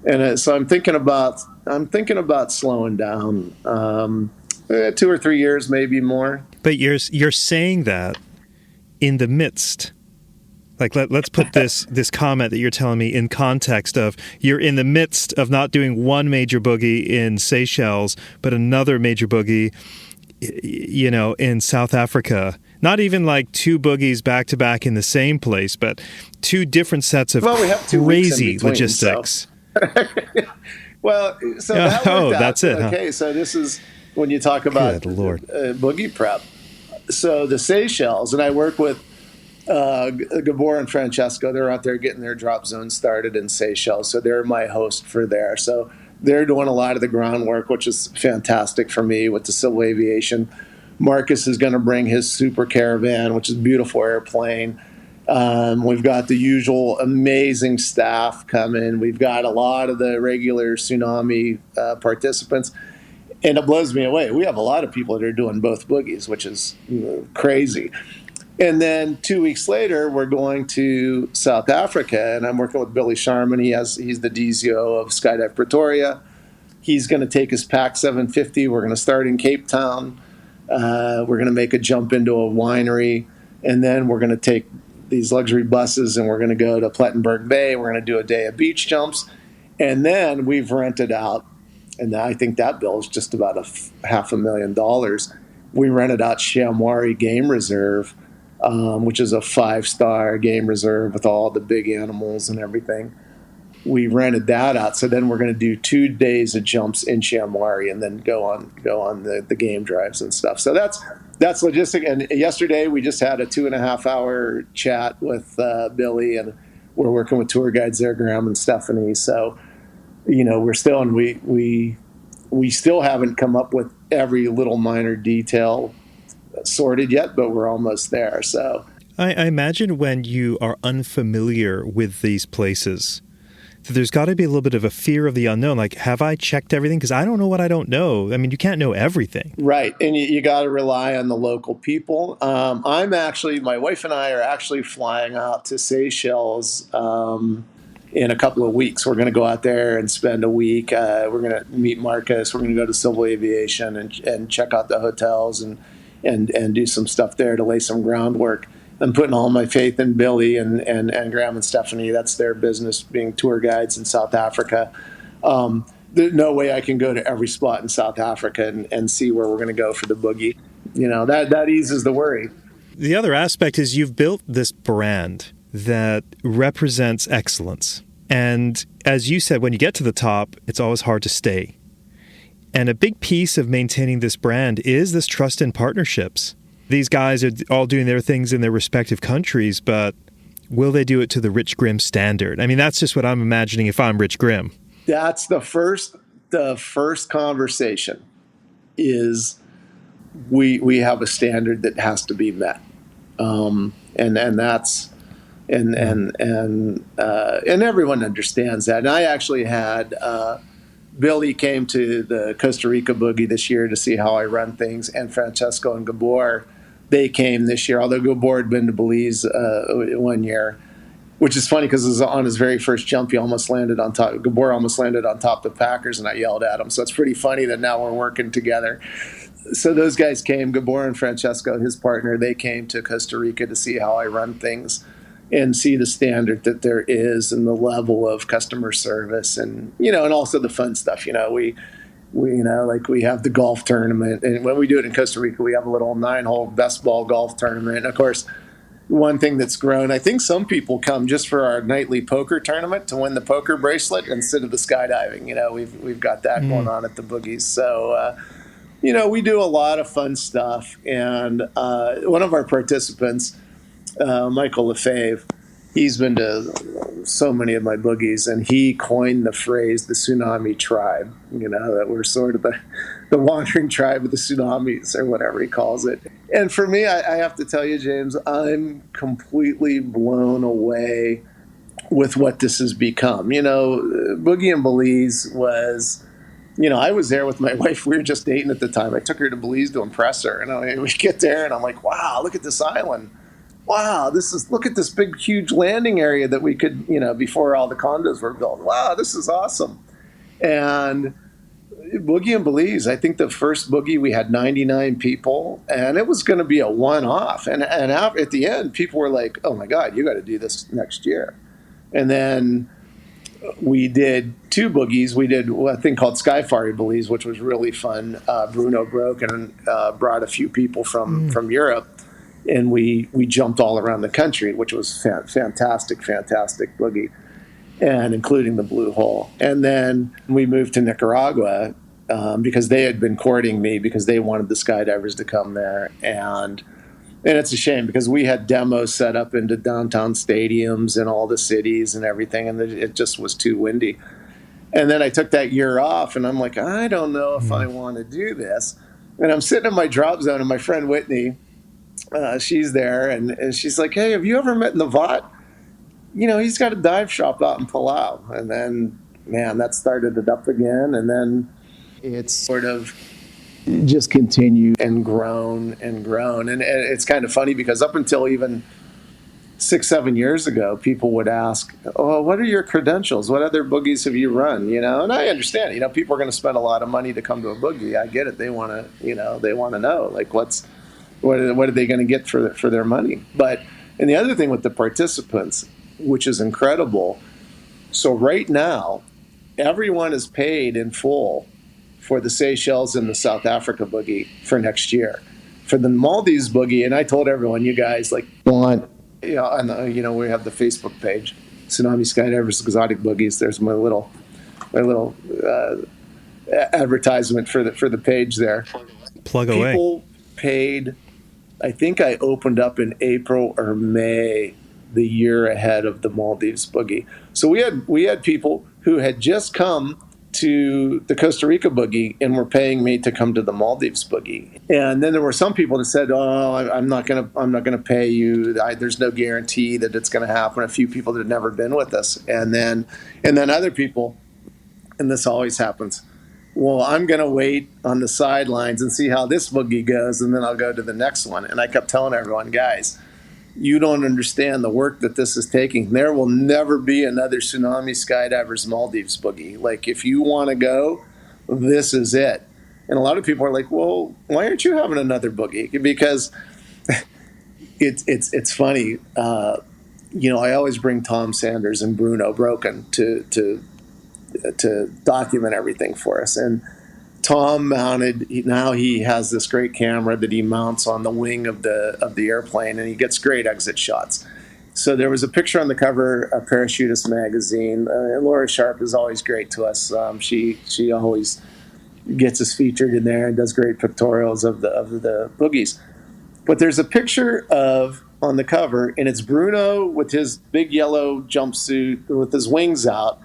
I'm thinking about slowing down, 2 or 3 years, maybe more. But you're saying that in the midst. Like, let's put this comment that you're telling me in context of you're in the midst of not doing one major boogie in Seychelles, but another major boogie, in South Africa. Not even like 2 boogies back to back in the same place, but 2 different sets of crazy logistics. Well, so that that's it. Okay, huh? So this is when you talk about boogie prep. So the Seychelles, and I work with Gabor and Francesco. They're out there getting their drop zone started in Seychelles, so they're my host for there. So they're doing a lot of the groundwork, which is fantastic for me with the civil aviation. Marcus is going to bring his super caravan, which is a beautiful airplane. We've got the usual amazing staff coming. We've got a lot of the regular Tsunami participants. And it blows me away. We have a lot of people that are doing both boogies, which is crazy. And then 2 weeks later, we're going to South Africa, and I'm working with Billy Sharman. He's the DZO of Skydive Pretoria. He's going to take his PAC 750. We're going to start in Cape Town. We're going to make a jump into a winery, and then we're going to take these luxury buses, and we're going to go to Plettenberg Bay. We're going to do a day of beach jumps, and then we've rented out, and I think that bill is just about $500,000. We rented out Shamwari Game Reserve, which is a 5-star game reserve with all the big animals and everything. We rented that out. So then we're going to do 2 days of jumps in Shamwari and then go on the game drives and stuff. So that's logistic. And yesterday we just had a 2.5-hour chat with Billy, and we're working with tour guides there, Grimm and Stephanie. So, we're still, and we still haven't come up with every little minor detail sorted yet, but we're almost there. So I imagine when you are unfamiliar with these places, there's got to be a little bit of a fear of the unknown. Like, have I checked everything? Because I don't know what I don't know. I mean, you can't know everything. Right. And you got to rely on the local people. My wife and I are actually flying out to Seychelles in a couple of weeks. We're going to go out there and spend a week. We're going to meet Marcus. We're going to go to Civil Aviation and check out the hotels and do some stuff there to lay some groundwork. I'm putting all my faith in Billy and Graham and Stephanie. That's their business, being tour guides in South Africa. There's no way I can go to every spot in South Africa and see where we're going to go for the boogie. That eases the worry. The other aspect is you've built this brand that represents excellence. And as you said, when you get to the top, it's always hard to stay. And a big piece of maintaining this brand is this trust and partnerships. These guys are all doing their things in their respective countries, but will they do it to the Rich Grimm standard? I mean, that's just what I'm imagining if I'm Rich Grimm. That's the first conversation is we have a standard that has to be met. And everyone understands that. And I actually had Billy came to the Costa Rica Boogie this year to see how I run things, and Francesco and Gabor, they came this year, although Gabor had been to Belize 1 year, which is funny because on his very first jump, he almost landed on top. Gabor almost landed on top of the Packers, and I yelled at him. So it's pretty funny that now we're working together. So those guys came, Gabor and Francesco, his partner, they came to Costa Rica to see how I run things and see the standard that there is and the level of customer service and also the fun stuff. We have the golf tournament, and when we do it in Costa Rica, we have a little 9-hole best ball golf tournament. And of course, one thing that's grown, I think some people come just for our nightly poker tournament to win the poker bracelet instead of the skydiving. We've got that going on at the Boogies. So, we do a lot of fun stuff. And one of our participants, Michael Lefebvre, he's been to so many of my boogies, and he coined the phrase the Tsunami tribe, that we're sort of the wandering tribe of the tsunamis or whatever he calls it. And for me, I have to tell you, James, I'm completely blown away with what this has become. Boogie and Belize was, I was there with my wife. We were just dating at the time. I took her to Belize to impress her. And we get there, and I'm like, wow, look at this island. Wow, look at this big, huge landing area that we could, before all the condos were built. Wow, this is awesome. And Boogie and Belize, I think the first Boogie, we had 99 people, and it was going to be a one-off. And at the end, people were like, oh my God, you got to do this next year. And then we did 2 boogies. We did a thing called Skyfire Belize, which was really fun. Bruno broke and brought a few people from Europe. And we jumped all around the country, which was fantastic boogie, and including the Blue Hole. And then we moved to Nicaragua because they had been courting me because they wanted the Skydivers to come there. And it's a shame because we had demos set up into downtown stadiums and all the cities and everything, and it just was too windy. And then I took that year off, and I'm like, I don't know if I want to do this. And I'm sitting in my drop zone, and my friend Whitney, she's there, and she's like, hey, have you ever met Navat? He's got a dive shop out in Palau. And then, man, that started it up again. And then it's sort of just continued and grown and grown. And it's kind of funny because up until even 6-7 years ago, people would ask, "Oh, what are your credentials? What other boogies have you run?" And I understand. People are going to spend a lot of money to come to a boogie. I get it. They want to, they want to know like what are they going to get for their money. But and the other thing with the participants, which is incredible. So right now, everyone is paid in full for the Seychelles and the South Africa boogie for next year. For the Maldives boogie, and I told everyone, you guys want. And we have the Facebook page, Tsunami Skydivers Exotic Boogies. There's my little advertisement for the page there. Plug away. People paid. I think I opened up in April or May, the year ahead of the Maldives boogie. So we had people who had just come to the Costa Rica boogie and were paying me to come to the Maldives boogie. And then there were some people that said, "Oh, I'm not gonna pay you. There's no guarantee that it's going to happen." A few people that had never been with us, and then other people, and this always happens. Well, I'm going to wait on the sidelines and see how this boogie goes, and then I'll go to the next one. And I kept telling everyone, guys, you don't understand the work that this is taking. There will never be another Tsunami Skydivers Maldives boogie. Like, if you want to go, this is it. And a lot of people are like, well, why aren't you having another boogie? Because it's funny. I always bring Tom Sanders and Bruno Broken to document everything for us. And Tom now he has this great camera that he mounts on the wing of the airplane, and he gets great exit shots. So there was a picture on the cover of Parachutist magazine. Laura Sharp is always great to us. She always gets us featured in there and does great pictorials of the boogies. But there's a picture on the cover, and it's Bruno with his big yellow jumpsuit with his wings out,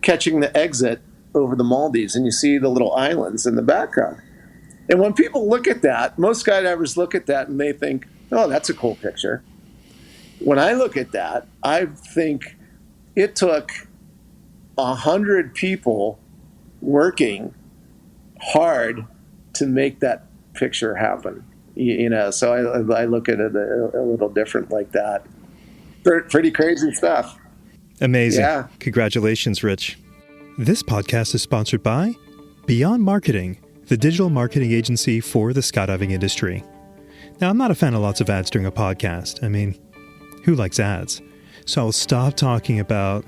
catching the exit over the Maldives, and you see the little islands in the background. And when people look at that, most skydivers look at that and they think, "Oh, that's a cool picture." When I look at that, I think it took 100 people working hard to make that picture happen. So I look at it a little different like that. Pretty crazy stuff. Amazing. Yeah. Congratulations, Rich. This podcast is sponsored by Beyond Marketing, the digital marketing agency for the skydiving industry. Now, I'm not a fan of lots of ads during a podcast. I mean, who likes ads? So I'll stop talking about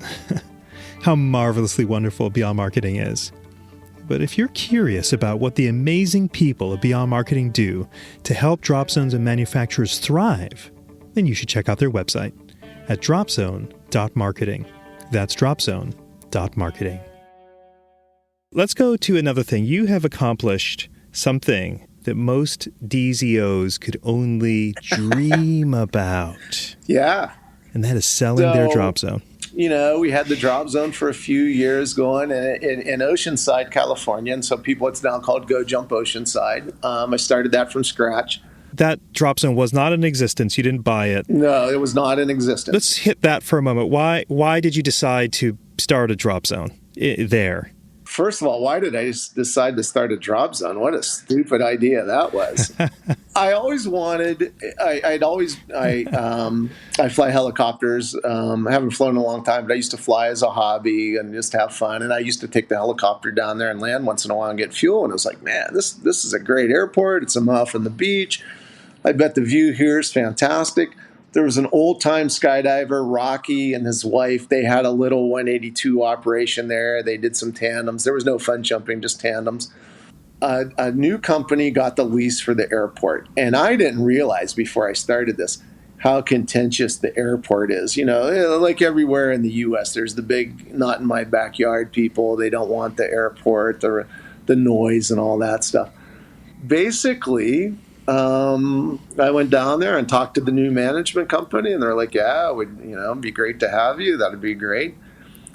how marvelously wonderful Beyond Marketing is. But if you're curious about what the amazing people at Beyond Marketing do to help drop zones and manufacturers thrive, then you should check out their website at dropzone.marketing. That's dropzone.marketing. Let's go to another thing. You have accomplished something that most DZOs could only dream about. Yeah. And that is selling their drop zone. We had the drop zone for a few years going in Oceanside, California. And so it's now called Go Jump Oceanside. I started that from scratch. That drop zone was not in existence. You didn't buy it. No, it was not in existence. Let's hit that for a moment. Why did you decide to start a drop zone there? First of all, why did I just decide to start a drop zone? What a stupid idea that was. I always wanted. I fly helicopters. I haven't flown in a long time, but I used to fly as a hobby and just have fun. And I used to take the helicopter down there and land once in a while and get fuel. And I was like, man, this is a great airport. It's a mile from the beach. I bet the view here is fantastic. There was an old-time skydiver, Rocky, and his wife. They had a little 182 operation there. They did some tandems. There was no fun jumping, just tandems. A new company got the lease for the airport. And I didn't realize before I started this how contentious the airport is. Like everywhere in the U.S., there's the big not in my backyard people. They don't want the airport, the noise and all that stuff. Basically, I went down there and talked to the new management company, and they're like, "Yeah, it would it'd be great to have you. That'd be great."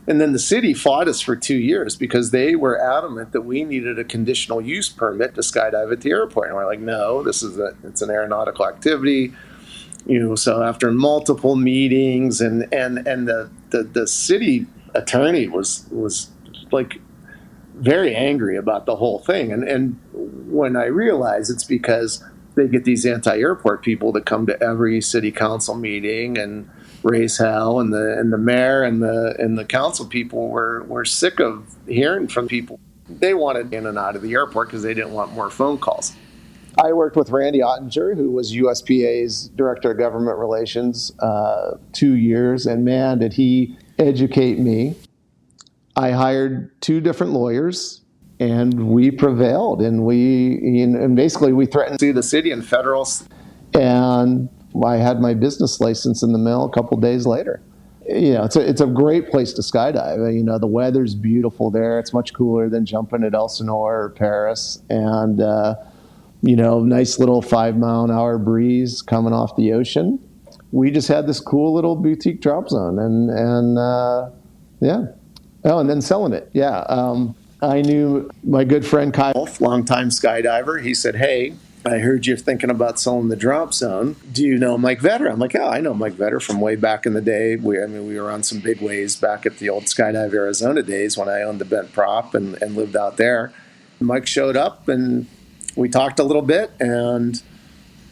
And then the city fought us for 2 years because they were adamant that we needed a conditional use permit to skydive at the airport. And we're like, "No, it's an aeronautical activity." So after multiple meetings and the city attorney was like very angry about the whole thing. And when I realize it's because they get these anti-airport people that come to every city council meeting and raise hell, and the mayor and the council people were sick of hearing from people. They wanted in and out of the airport because they didn't want more phone calls. I worked with Randy Ottinger, who was USPA's Director of Government Relations, 2 years, and man, did he educate me. I hired 2 different lawyers, and we prevailed, and basically we threatened to sue the city and federal, and I had my business license in the mail a couple days later. It's a great place to skydive. The weather's beautiful there. It's much cooler than jumping at Elsinore or Paris, and nice little 5-mile-an-hour breeze coming off the ocean. We just had this cool little boutique drop zone, and yeah. Oh, and then selling it. Yeah. I knew my good friend Kyle, longtime skydiver. He said, "Hey, I heard you're thinking about selling the drop zone. Do you know Mike Vetter?" I'm like, "Yeah, I know Mike Vetter from way back in the day. We were on some big waves back at the old Skydive Arizona days when I owned the Bent Prop and lived out there." Mike showed up and we talked a little bit, and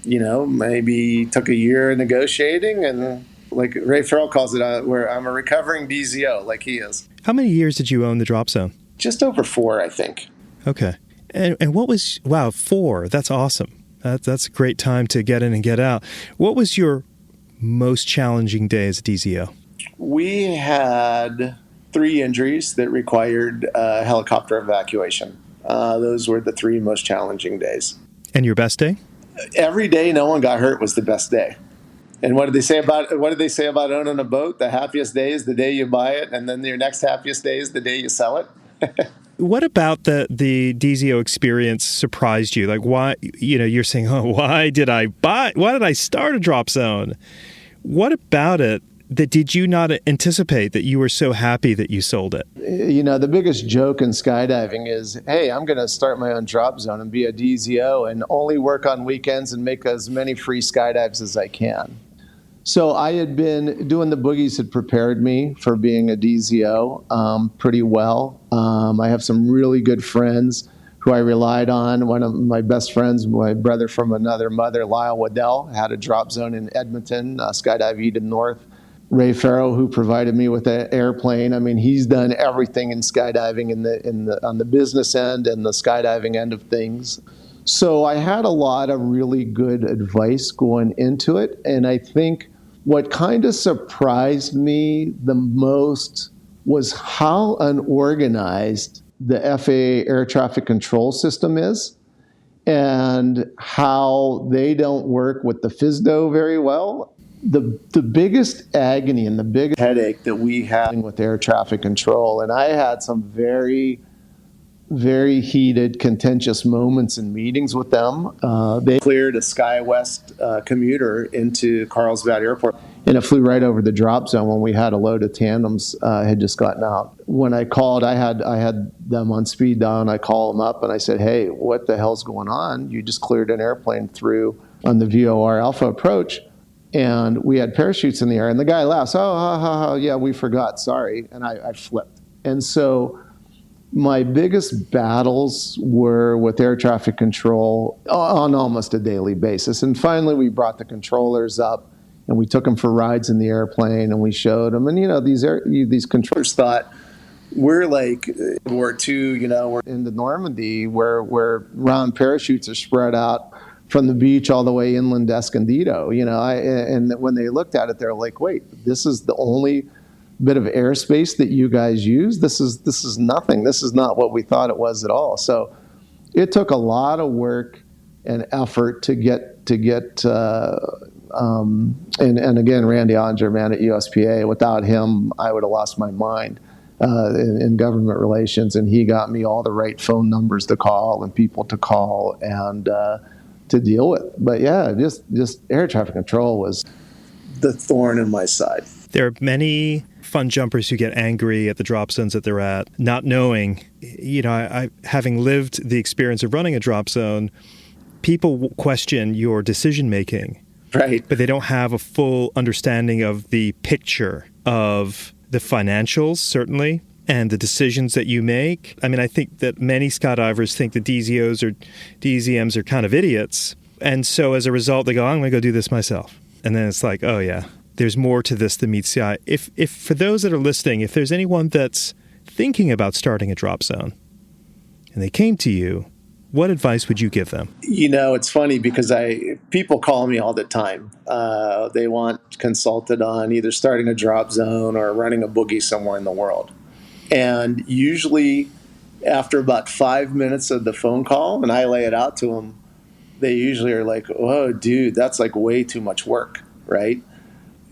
maybe took a year negotiating, and like Ray Farrell calls it, where I'm a recovering DZO, like he is. How many years did you own the drop zone? Just over 4, I think. Okay. And what was, 4, that's awesome. That's a great time to get in and get out. What was your most challenging day as a DZO? We had 3 injuries that required helicopter evacuation. Those were the 3 most challenging days. And your best day? Every day no one got hurt was the best day. And what did they say about owning a boat? The happiest day is the day you buy it, and then your next happiest day is the day you sell it. What about the DZO experience surprised you? Like, why, you're saying, why did I start a drop zone? What about it that did you not anticipate that you were so happy that you sold it? The biggest joke in skydiving is, hey, I'm going to start my own drop zone and be a DZO and only work on weekends and make as many free skydives as I can. So I had been doing the boogies, had prepared me for being a DZO pretty well. I have some really good friends who I relied on. One of my best friends, my brother from another mother, Lyle Waddell, had a drop zone in Edmonton, Skydive Eden North. Ray Farrell, who provided me with an airplane. I mean, he's done everything in skydiving on the business end and the skydiving end of things. So I had a lot of really good advice going into it, and I think what kind of surprised me the most was how unorganized the FAA air traffic control system is, and how they don't work with the FSDO very well. The biggest agony and the biggest headache that we had with air traffic control, and I had some very, very heated, contentious moments in meetings with them. They cleared a SkyWest commuter into Carlsbad Airport, and it flew right over the drop zone when we had a load of tandems had just gotten out. When I called, I had them on speed dial, and I called them up and I said, "Hey, what the hell's going on? You just cleared an airplane through on the VOR Alpha approach, and we had parachutes in the air." And the guy laughs, "Oh, yeah, we forgot, sorry." And I flipped. And so my biggest battles were with air traffic control on almost a daily basis. And finally, we brought the controllers up, and we took them for rides in the airplane, and we showed them. And, these controllers thought, we're like World War II, we're in the Normandy, where round parachutes are spread out from the beach all the way inland to Escondido. And when they looked at it, they're like, wait, this is the only bit of airspace that you guys use? This is nothing. This is not what we thought it was at all. So it took a lot of work and effort to get and again, Randy Ottinger, man, at USPA. Without him, I would have lost my mind in government relations, and he got me all the right phone numbers to call and people to call and to deal with. But yeah, just air traffic control was the thorn in my side. There are many fun jumpers who get angry at the drop zones that they're at, not knowing, I having lived the experience of running a drop zone, people question your decision making. Right. But they don't have a full understanding of the picture of the financials, certainly, and the decisions that you make. I mean, I think that many skydivers think that DZOs or DZMs are kind of idiots. And so as a result, they go, I'm going to go do this myself. And then it's like, oh yeah, there's more to this than meets the eye. If for those that are listening, if there's anyone that's thinking about starting a drop zone and they came to you, what advice would you give them? It's funny because people call me all the time. They want consulted on either starting a drop zone or running a boogie somewhere in the world. And usually after about 5 minutes of the phone call, and I lay it out to them, they usually are like, "Oh, dude, that's like way too much work," right?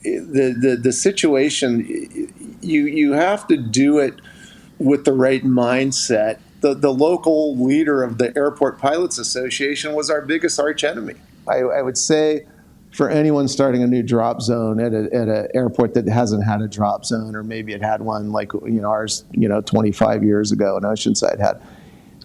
The situation, you have to do it with the right mindset. The local leader of the Airport Pilots Association was our biggest arch enemy. I would say for anyone starting a new drop zone at an airport that hasn't had a drop zone, or maybe it had one like ours 25 years ago in Oceanside had,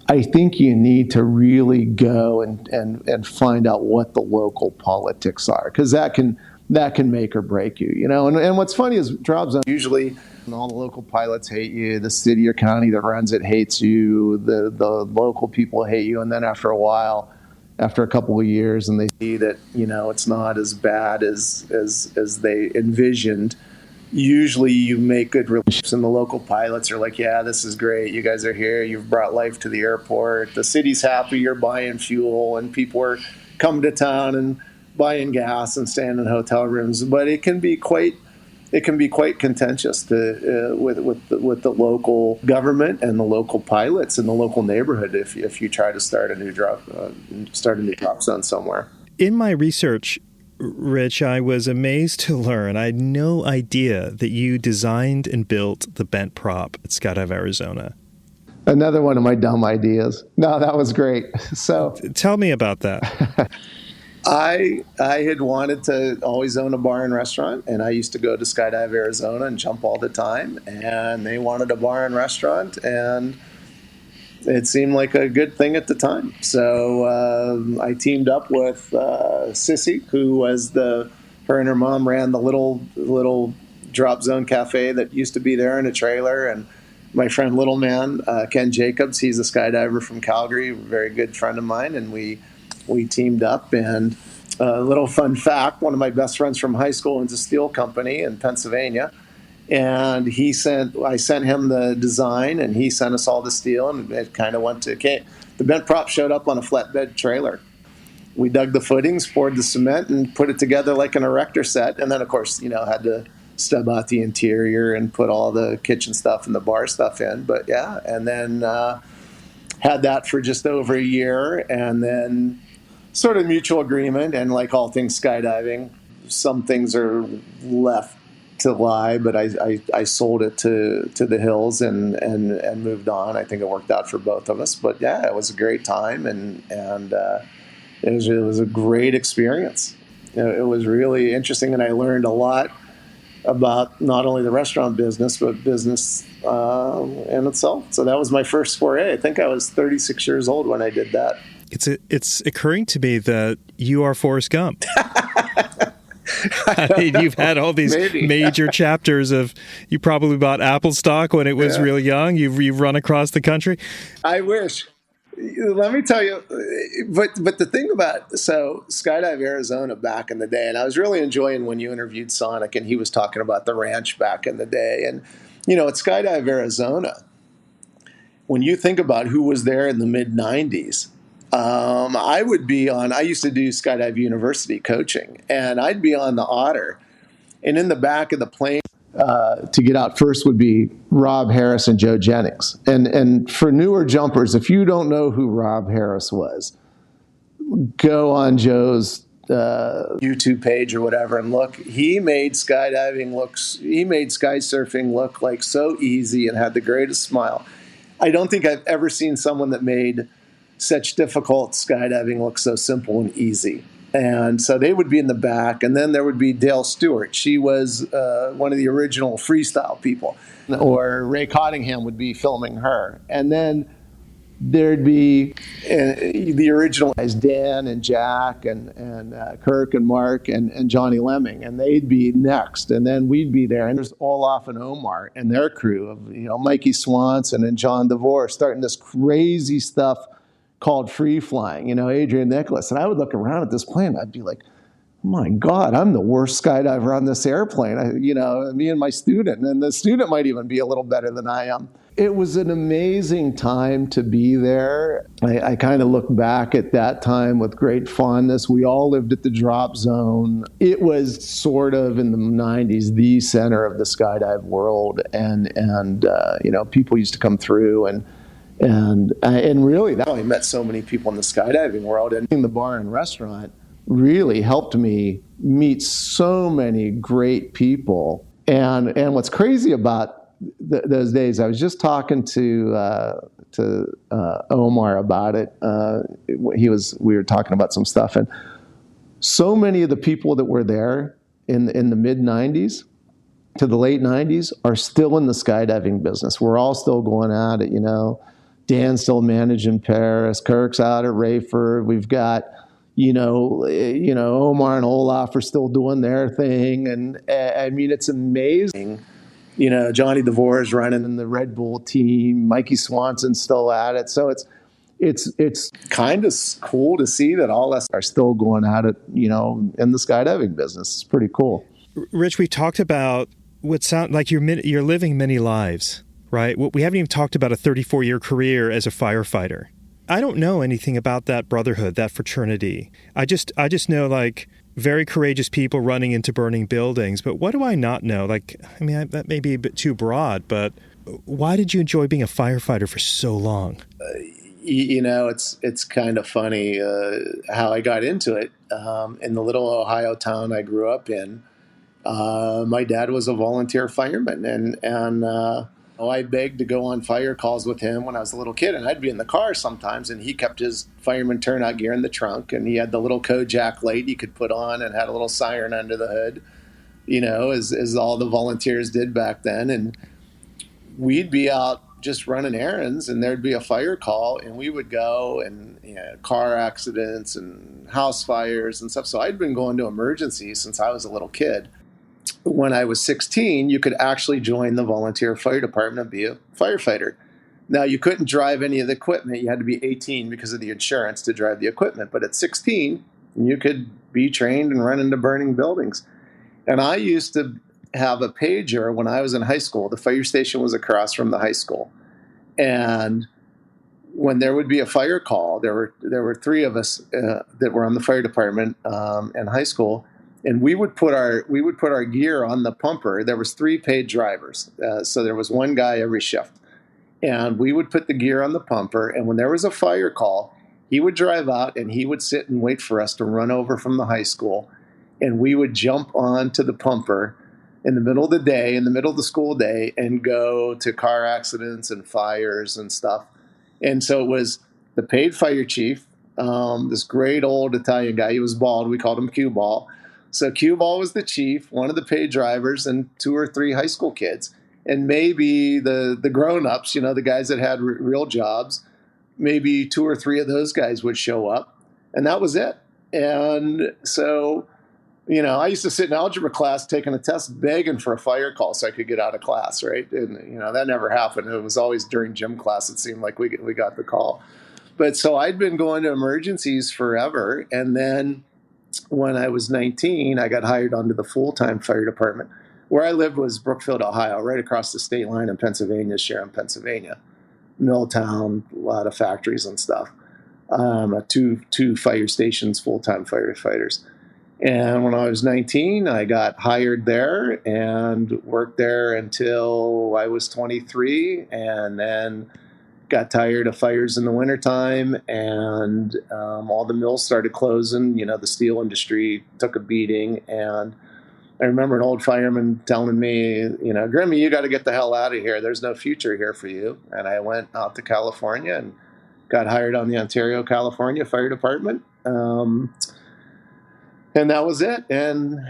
I think you need to really go and find out what the local politics are, because that can make or break you. And what's funny is drop zone usually all the local pilots hate you, the city or county that runs it hates you, the local people hate you, and then after a while, after a couple of years, and they see that it's not as bad as they envisioned, usually you make good relationships, and the local pilots are like, yeah, this is great, you guys are here, you've brought life to the airport, the city's happy, you're buying fuel, and people are coming to town and buying gas and staying in hotel rooms. But it can be quite contentious with the local government and the local pilots and the local neighborhood if you try to start a new drop zone somewhere. In my research, Rich, I was amazed to learn, I had no idea that you designed and built the bent prop at Skydive Arizona. Another one of my dumb ideas. No, that was great. So tell me about that. I had wanted to always own a bar and restaurant, and I used to go to Skydive Arizona and jump all the time, and they wanted a bar and restaurant, and it seemed like a good thing at the time. So I teamed up with Sissy, who was her and her mom ran the little drop zone cafe that used to be there in a trailer, and my friend Little Man, Ken Jacobs, he's a skydiver from Calgary, a very good friend of mine, and we teamed up. And a little fun fact, one of my best friends from high school owns a steel company in Pennsylvania, and I sent him the design, and he sent us all the steel, and it kind of went to the bent prop showed up on a flatbed trailer. We dug the footings, poured the cement, and put it together like an erector set, and then of course had to stub out the interior and put all the kitchen stuff and the bar stuff in. But yeah, and then had that for just over a year, and then sort of mutual agreement, and like all things skydiving, some things are left to lie, but I sold it to the hills and moved on. I think it worked out for both of us. But yeah, it was a great time, and it was a great experience. It was really interesting, and I learned a lot about not only the restaurant business, but business in itself. So that was my first foray. I think I was 36 years old when I did that. It's occurring to me that you are Forrest Gump. I mean, you've had all these major chapters of, you probably bought Apple stock when it was real young. You've run across the country. I wish. Let me tell you, but the thing about, Skydive Arizona back in the day, and I was really enjoying when you interviewed Sonic and he was talking about the ranch back in the day. And, at Skydive Arizona, when you think about who was there in the mid-90s, I used to do Skydive University coaching, and I'd be on the Otter, and in the back of the plane to get out first would be Rob Harris and Joe Jennings. And for newer jumpers, if you don't know who Rob Harris was, go on Joe's YouTube page or whatever and look. He made sky surfing look like so easy and had the greatest smile. I don't think I've ever seen someone that made such difficult skydiving look so simple and easy. And so they would be in the back, and then there would be Dale Stewart. She was one of the original freestyle people. Or Ray Cottingham would be filming her. And then there'd be the original guys, Dan and Jack and Kirk and Mark and Johnny Lemming, and they'd be next, and then we'd be there. And there's Olaf and Omar and their crew of Mikey Swanson and John DeVore starting this crazy stuff called free flying. Adrian Nicholas, and I would look around at this plane, I'd be like, my God, I'm the worst skydiver on this airplane. Me and my student, and the student might even be a little better than I am. It was an amazing time to be there. I kind of look back at that time with great fondness. We all lived at the drop zone. It was sort of in the 90s, the center of the skydive world. And people used to come through and really, I met so many people in the skydiving world, and the bar and restaurant really helped me meet so many great people. And what's crazy about those days, I was just talking to Omar about it. We were talking about some stuff, and so many of the people that were there in the mid 90s to the late 90s are still in the skydiving business. We're all still going at it. Dan's still managing Paris. Kirk's out at Rayford. We've got Omar and Olaf are still doing their thing. And I mean, it's amazing. Johnny DeVore is running in the Red Bull team. Mikey Swanson's still at it. So it's kind of cool to see that all us are still going at it, in the skydiving business. It's pretty cool. Rich, we talked about what sound like you're living many lives, right? We haven't even talked about a 34-year career as a firefighter. I don't know anything about that brotherhood, that fraternity. I just know very courageous people running into burning buildings. But what do I not know? That may be a bit too broad, but why did you enjoy being a firefighter for so long? It's kind of funny how I got into it. In the little Ohio town I grew up in, my dad was a volunteer fireman, and I begged to go on fire calls with him when I was a little kid, and I'd be in the car sometimes, and he kept his fireman turnout gear in the trunk, and he had the little Kojak light you could put on and had a little siren under the hood, as all the volunteers did back then. And we'd be out just running errands, and there'd be a fire call, and we would go, and car accidents and house fires and stuff. So I'd been going to emergencies since I was a little kid. When I was 16, you could actually join the volunteer fire department and be a firefighter. Now, you couldn't drive any of the equipment. You had to be 18 because of the insurance to drive the equipment. But at 16, you could be trained and run into burning buildings. And I used to have a pager when I was in high school. The fire station was across from the high school. And when there would be a fire call, there were three of us that were on the fire department in high school. And we would put our gear on the pumper. There was 3 paid drivers, so there was one guy every shift. And we would put the gear on the pumper. And when there was a fire call, he would drive out and he would sit and wait for us to run over from the high school. And we would jump onto the pumper in the middle of the day, in the middle of the school day, and go to car accidents and fires and stuff. And so it was the paid fire chief, this great old Italian guy. He was bald. We called him Cue Ball. So Cue Ball was the chief, one of the paid drivers, and 2 or 3 high school kids. And maybe the grown-ups, the guys that had real jobs, maybe 2 or 3 of those guys would show up. And that was it. And so, I used to sit in algebra class taking a test begging for a fire call so I could get out of class, right? And, that never happened. It was always during gym class it seemed like we got the call. But so I'd been going to emergencies forever. And then when I was 19, I got hired onto the full-time fire department. Where I lived was Brookfield, Ohio, right across the state line in Pennsylvania, Sharon, Pennsylvania. Milltown, a lot of factories and stuff. 2 fire stations, full-time firefighters. And when I was 19, I got hired there and worked there until I was 23, and then got tired of fires in the wintertime, and all the mills started closing. The steel industry took a beating. And I remember an old fireman telling me, Grimmy, you got to get the hell out of here. There's no future here for you. And I went out to California and got hired on the Ontario, California Fire Department. And that was it. And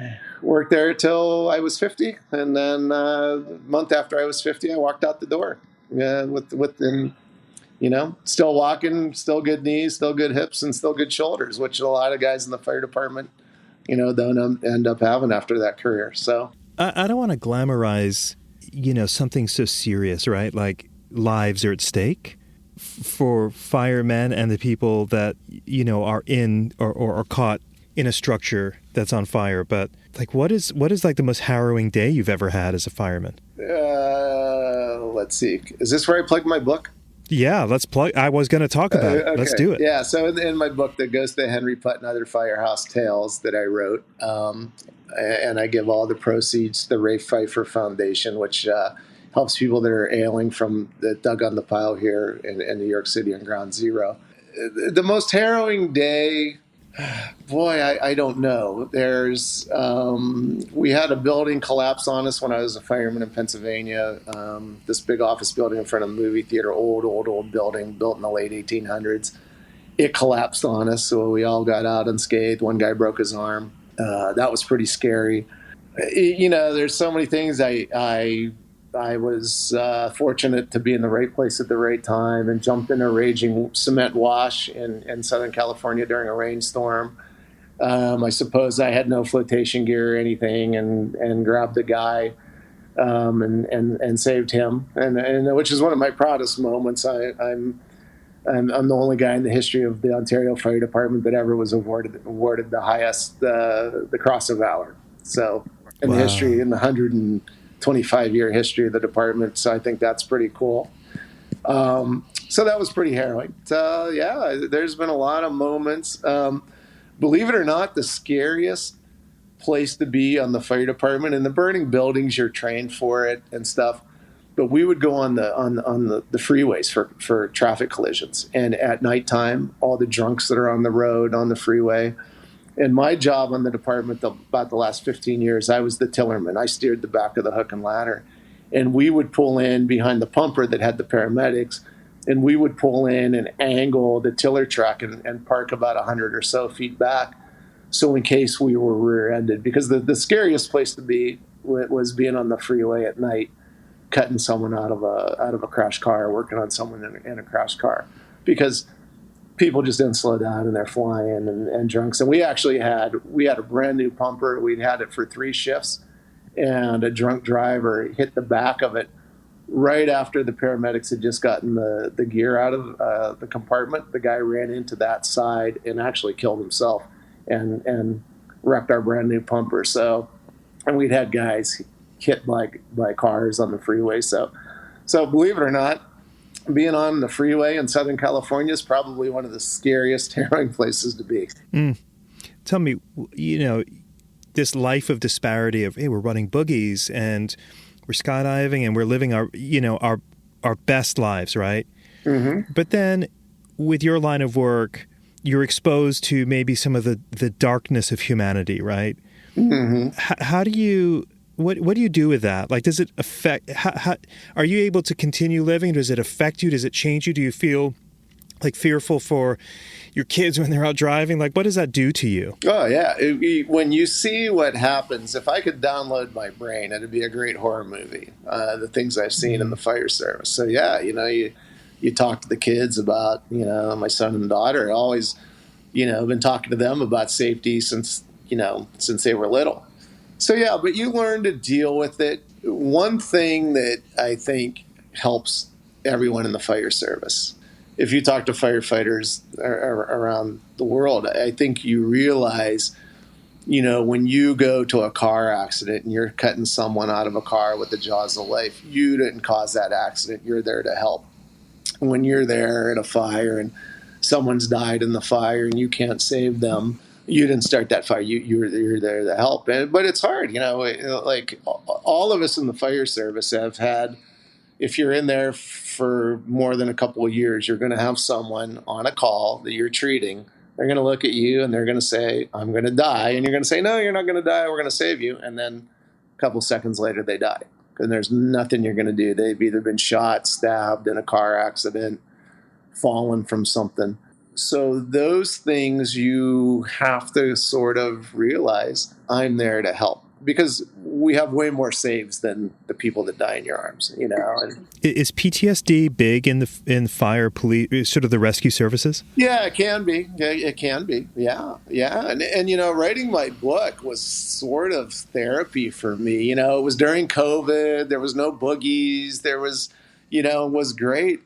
worked there till I was 50. And then a month after I was 50, I walked out the door. still walking, still good knees, still good hips, and still good shoulders, which a lot of guys in the fire department, don't end up having after that career. So I don't want to glamorize, something so serious, right? Like lives are at stake for firemen and the people that, are in or are caught in a structure that's on fire. But like, what is like the most harrowing day you've ever had as a fireman? Let's see. Is this where I plug my book? Yeah, let's plug. I was going to talk about it. Okay. Let's do it. Yeah. So in my book, that goes to Henry Putt and Other Firehouse Tales that I wrote, and I give all the proceeds to the Ray Pfeiffer Foundation, which helps people that are ailing from the dug on the pile here in New York City on Ground Zero. The most harrowing day, boy, I don't know. We had a building collapse on us when I was a fireman in Pennsylvania. This big office building in front of the movie theater, old building built in the late 1800s. It collapsed on us, so we all got out unscathed. One guy broke his arm. That was pretty scary. There's so many things. I was fortunate to be in the right place at the right time and jumped in a raging cement wash in Southern California during a rainstorm. I suppose I had no flotation gear or anything, and grabbed a guy and saved him, and which is one of my proudest moments. I'm the only guy in the history of the Ontario Fire Department that ever was awarded the highest, the Cross of Valor. So in the history, in the 125-year history of the department. So I think that's pretty cool. So that was pretty harrowing. So yeah, there's been a lot of moments. Believe it or not, the scariest place to be on the fire department, in the burning buildings, you're trained for it and stuff. But we would go on the freeways for traffic collisions, and at nighttime, all the drunks that are on the road on the freeway. And my job on the department, about the last 15 years, I was the tillerman. I steered the back of the hook and ladder, and we would pull in behind the pumper that had the paramedics, and we would pull in and angle the tiller truck and park about 100 or so feet back, so in case we were rear-ended. Because the scariest place to be was being on the freeway at night, cutting someone out of a crash car, working on someone in a crash car, because people just didn't slow down and they're flying and drunks. And we had a brand new pumper. We'd had it for 3 shifts, and a drunk driver hit the back of it right after the paramedics had just gotten the gear out of the compartment. The guy ran into that side and actually killed himself and wrecked our brand new pumper. So, and we'd had guys hit by cars on the freeway. So believe it or not, being on the freeway in Southern California is probably one of the scariest, harrowing places to be. Tell me, this life of disparity of, hey, we're running boogies and we're skydiving and we're living our best lives, right? Mm-hmm. But then with your line of work, you're exposed to maybe some of the darkness of humanity, right? Mm-hmm. How do you... What do you do with that? Like, does it affect, how, are you able to continue living? Does it affect you? Does it change you? Do you feel like fearful for your kids when they're out driving? Like, what does that do to you? Oh, yeah. When you see what happens, if I could download my brain, it'd be a great horror movie, the things I've seen in the fire service. So, yeah, you talk to the kids about, my son and daughter, always, been talking to them about safety since they were little. So, yeah, but you learn to deal with it. One thing that I think helps everyone in the fire service, if you talk to firefighters around the world, I think you realize, when you go to a car accident and you're cutting someone out of a car with the jaws of life, you didn't cause that accident. You're there to help. When you're there at a fire and someone's died in the fire and you can't save them, you didn't start that fire. You're there to help. But it's hard, like all of us in the fire service have had, if you're in there for more than a couple of years, you're going to have someone on a call that you're treating. They're going to look at you and they're going to say, I'm going to die. And you're going to say, no, you're not going to die. We're going to save you. And then a couple seconds later, they die. And there's nothing you're going to do. They've either been shot, stabbed in a car accident, fallen from something. So those things you have to sort of realize, I'm there to help. because we have way more saves than the people that die in your arms, you know. And Is PTSD big in fire, police, sort of the rescue services? yeah, it can be. Yeah, it can be. Yeah, yeah. And you know, writing my book was sort of therapy for me. You know, it was during COVID. There was no boogies. There was, you know, it was great.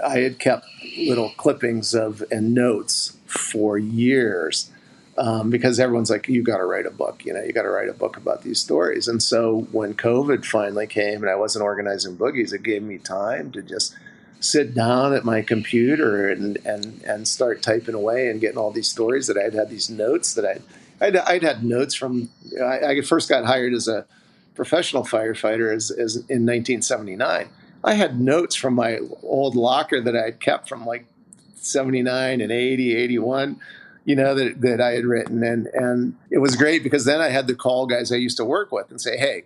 I had kept little clippings of and notes for years because everyone's like, you got to write a book. You know, you got to write a book about these stories. And so when COVID finally came and I wasn't organizing boogies, it gave me time to just sit down at my computer and start typing away and getting all these stories that I'd had these notes that I'd had notes from. I first got hired as a professional firefighter as in 1979. I had notes from my old locker that I had kept from like 79 and 80, 81, you know, that I had written. And it was great because then I had to call guys I used to work with and say, hey,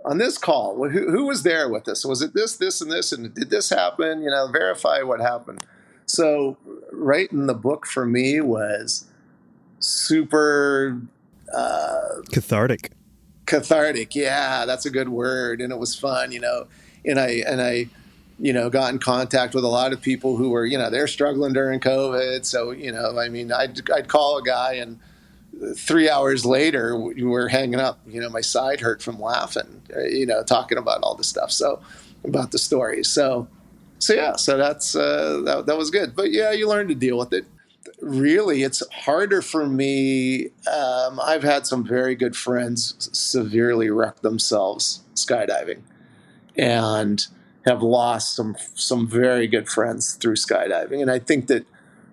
on this call, who was there with us? Was it this, this, and this? And did this happen? You know, verify what happened. So writing the book for me was super cathartic. Cathartic, yeah, that's a good word. And it was fun, you know. And I, you know, got in contact with a lot of people who were, you know, they're struggling during COVID. So, you know, I mean, I'd call a guy and 3 hours later, we were hanging up. You know, my side hurt from laughing. You know, talking about all this stuff. So, about the story. So yeah. So that's that was good. But yeah, you learn to deal with it. Really, it's harder for me. I've had some very good friends severely wreck themselves skydiving, and have lost some very good friends through skydiving. And I think that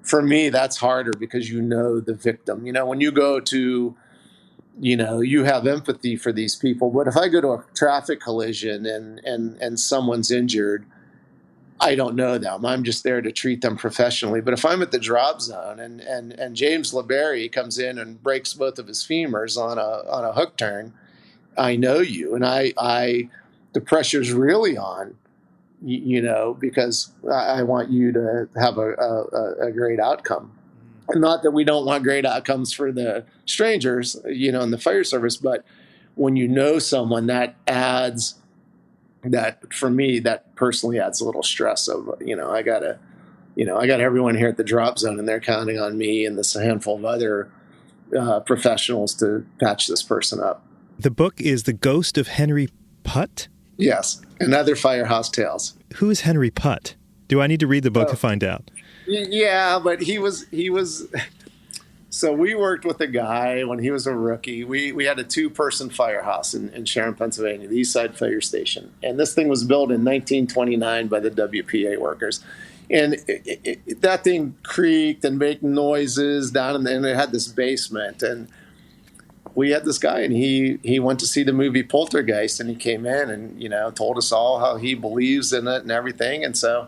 for me, that's harder because you know the victim. You know, when you go to, you know, you have empathy for these people. But if I go to a traffic collision and someone's injured, I don't know them. I'm just there to treat them professionally. But if I'm at the drop zone and James LeBerry comes in and breaks both of his femurs on a hook turn, I know you, and I the pressure's really on. You know, because I want you to have a great outcome. And not that we don't want great outcomes for the strangers, you know, in the fire service, but when you know someone, that adds, that for me, that personally adds a little stress of, you know, I got everyone here at the drop zone and they're counting on me and this handful of other professionals to patch this person up. The book is The Ghost of Henry Putt? Yes, and other firehouse tales. Who is Henry Putt? Do I need to read the book to find out? Yeah, but he was. So we worked with a guy when he was a rookie. We had a 2-person firehouse in Sharon, Pennsylvania, the East Side Fire Station, and this thing was built in 1929 by the WPA workers. And that thing creaked and made noises down in and it had this basement. And we had this guy, and he went to see the movie Poltergeist, and he came in and, you know, told us all how he believes in it and everything. And so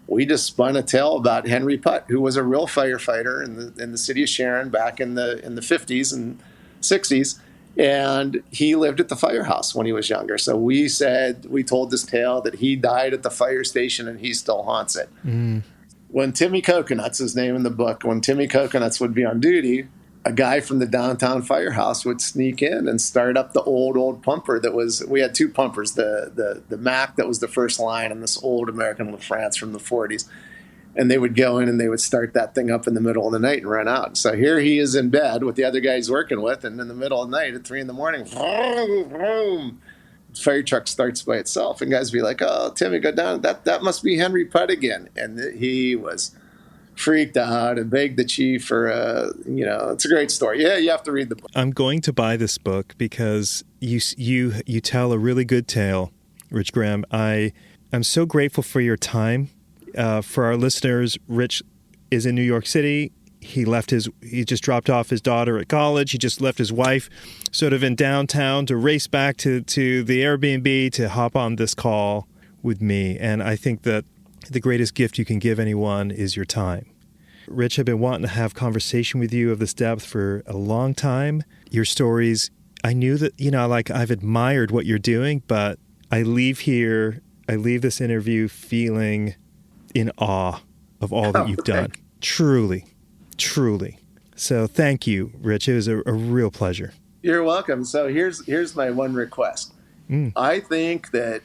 we just spun a tale about Henry Putt, who was a real firefighter in the city of Sharon back in the 50s and 60s, and he lived at the firehouse when he was younger. So we told this tale that he died at the fire station, and he still haunts it. Mm. When Timmy Coconuts, his name in the book, when Timmy Coconuts would be on duty, a guy from the downtown firehouse would sneak in and start up the old pumper we had 2 pumpers, the Mac that was the first line and this old American LaFrance from the 40s. And they would go in and they would start that thing up in the middle of the night and run out. So here he is in bed with the other guy he's working with, and in the middle of the night at 3 a.m, vroom, fire truck starts by itself, and guys be like, "Oh, Timmy, go down. That must be Henry Putt again." And he was freaked out and begged the chief for you know, it's a great story. Yeah, you have to read the book. I'm going to buy this book because you tell a really good tale, Rich Grimm. I'm so grateful for your time. For our listeners, Rich is in New York City. He just dropped off his daughter at college. He just left his wife sort of in downtown to race back to the Airbnb to hop on this call with me. And I think that the greatest gift you can give anyone is your time. Rich, I've been wanting to have conversation with you of this depth for a long time. Your stories, I knew that, you know, like I've admired what you're doing, but I leave this interview feeling in awe of all that you've done. Truly. So thank you, Rich. It was a real pleasure. You're welcome. So here's my one request. I think that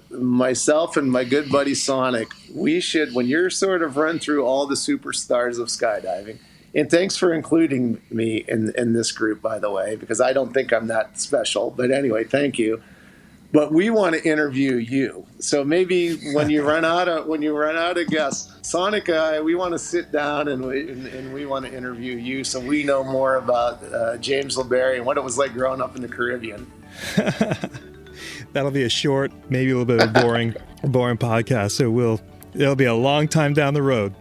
myself and my good buddy Sonic, we should, when you're sort of run through all the superstars of skydiving, and thanks for including me in this group, by the way, because I don't think I'm that special. But anyway, thank you. But we want to interview you. So maybe when you run out of guests, Sonic, we want to sit down and we want to interview you, so we know more about James LeBarry and what it was like growing up in the Caribbean. That'll be a short, maybe a little bit of a boring podcast. So it'll be a long time down the road.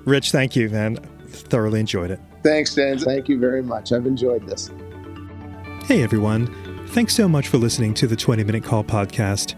Rich, thank you, man. Thoroughly enjoyed it. Thanks, Dan. Thank you very much. I've enjoyed this. Hey, everyone. Thanks so much for listening to the 20-Minute Call podcast.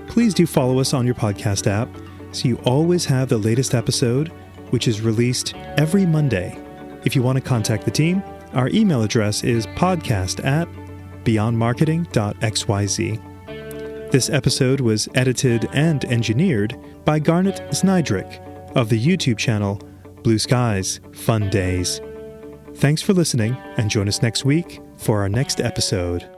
Please do follow us on your podcast app so you always have the latest episode, which is released every Monday. If you want to contact the team, our email address is podcast@beyondmarketing.xyz. This episode was edited and engineered by Garnet Znydrick of the YouTube channel Blue Skies Fun Days. Thanks for listening, and join us next week for our next episode.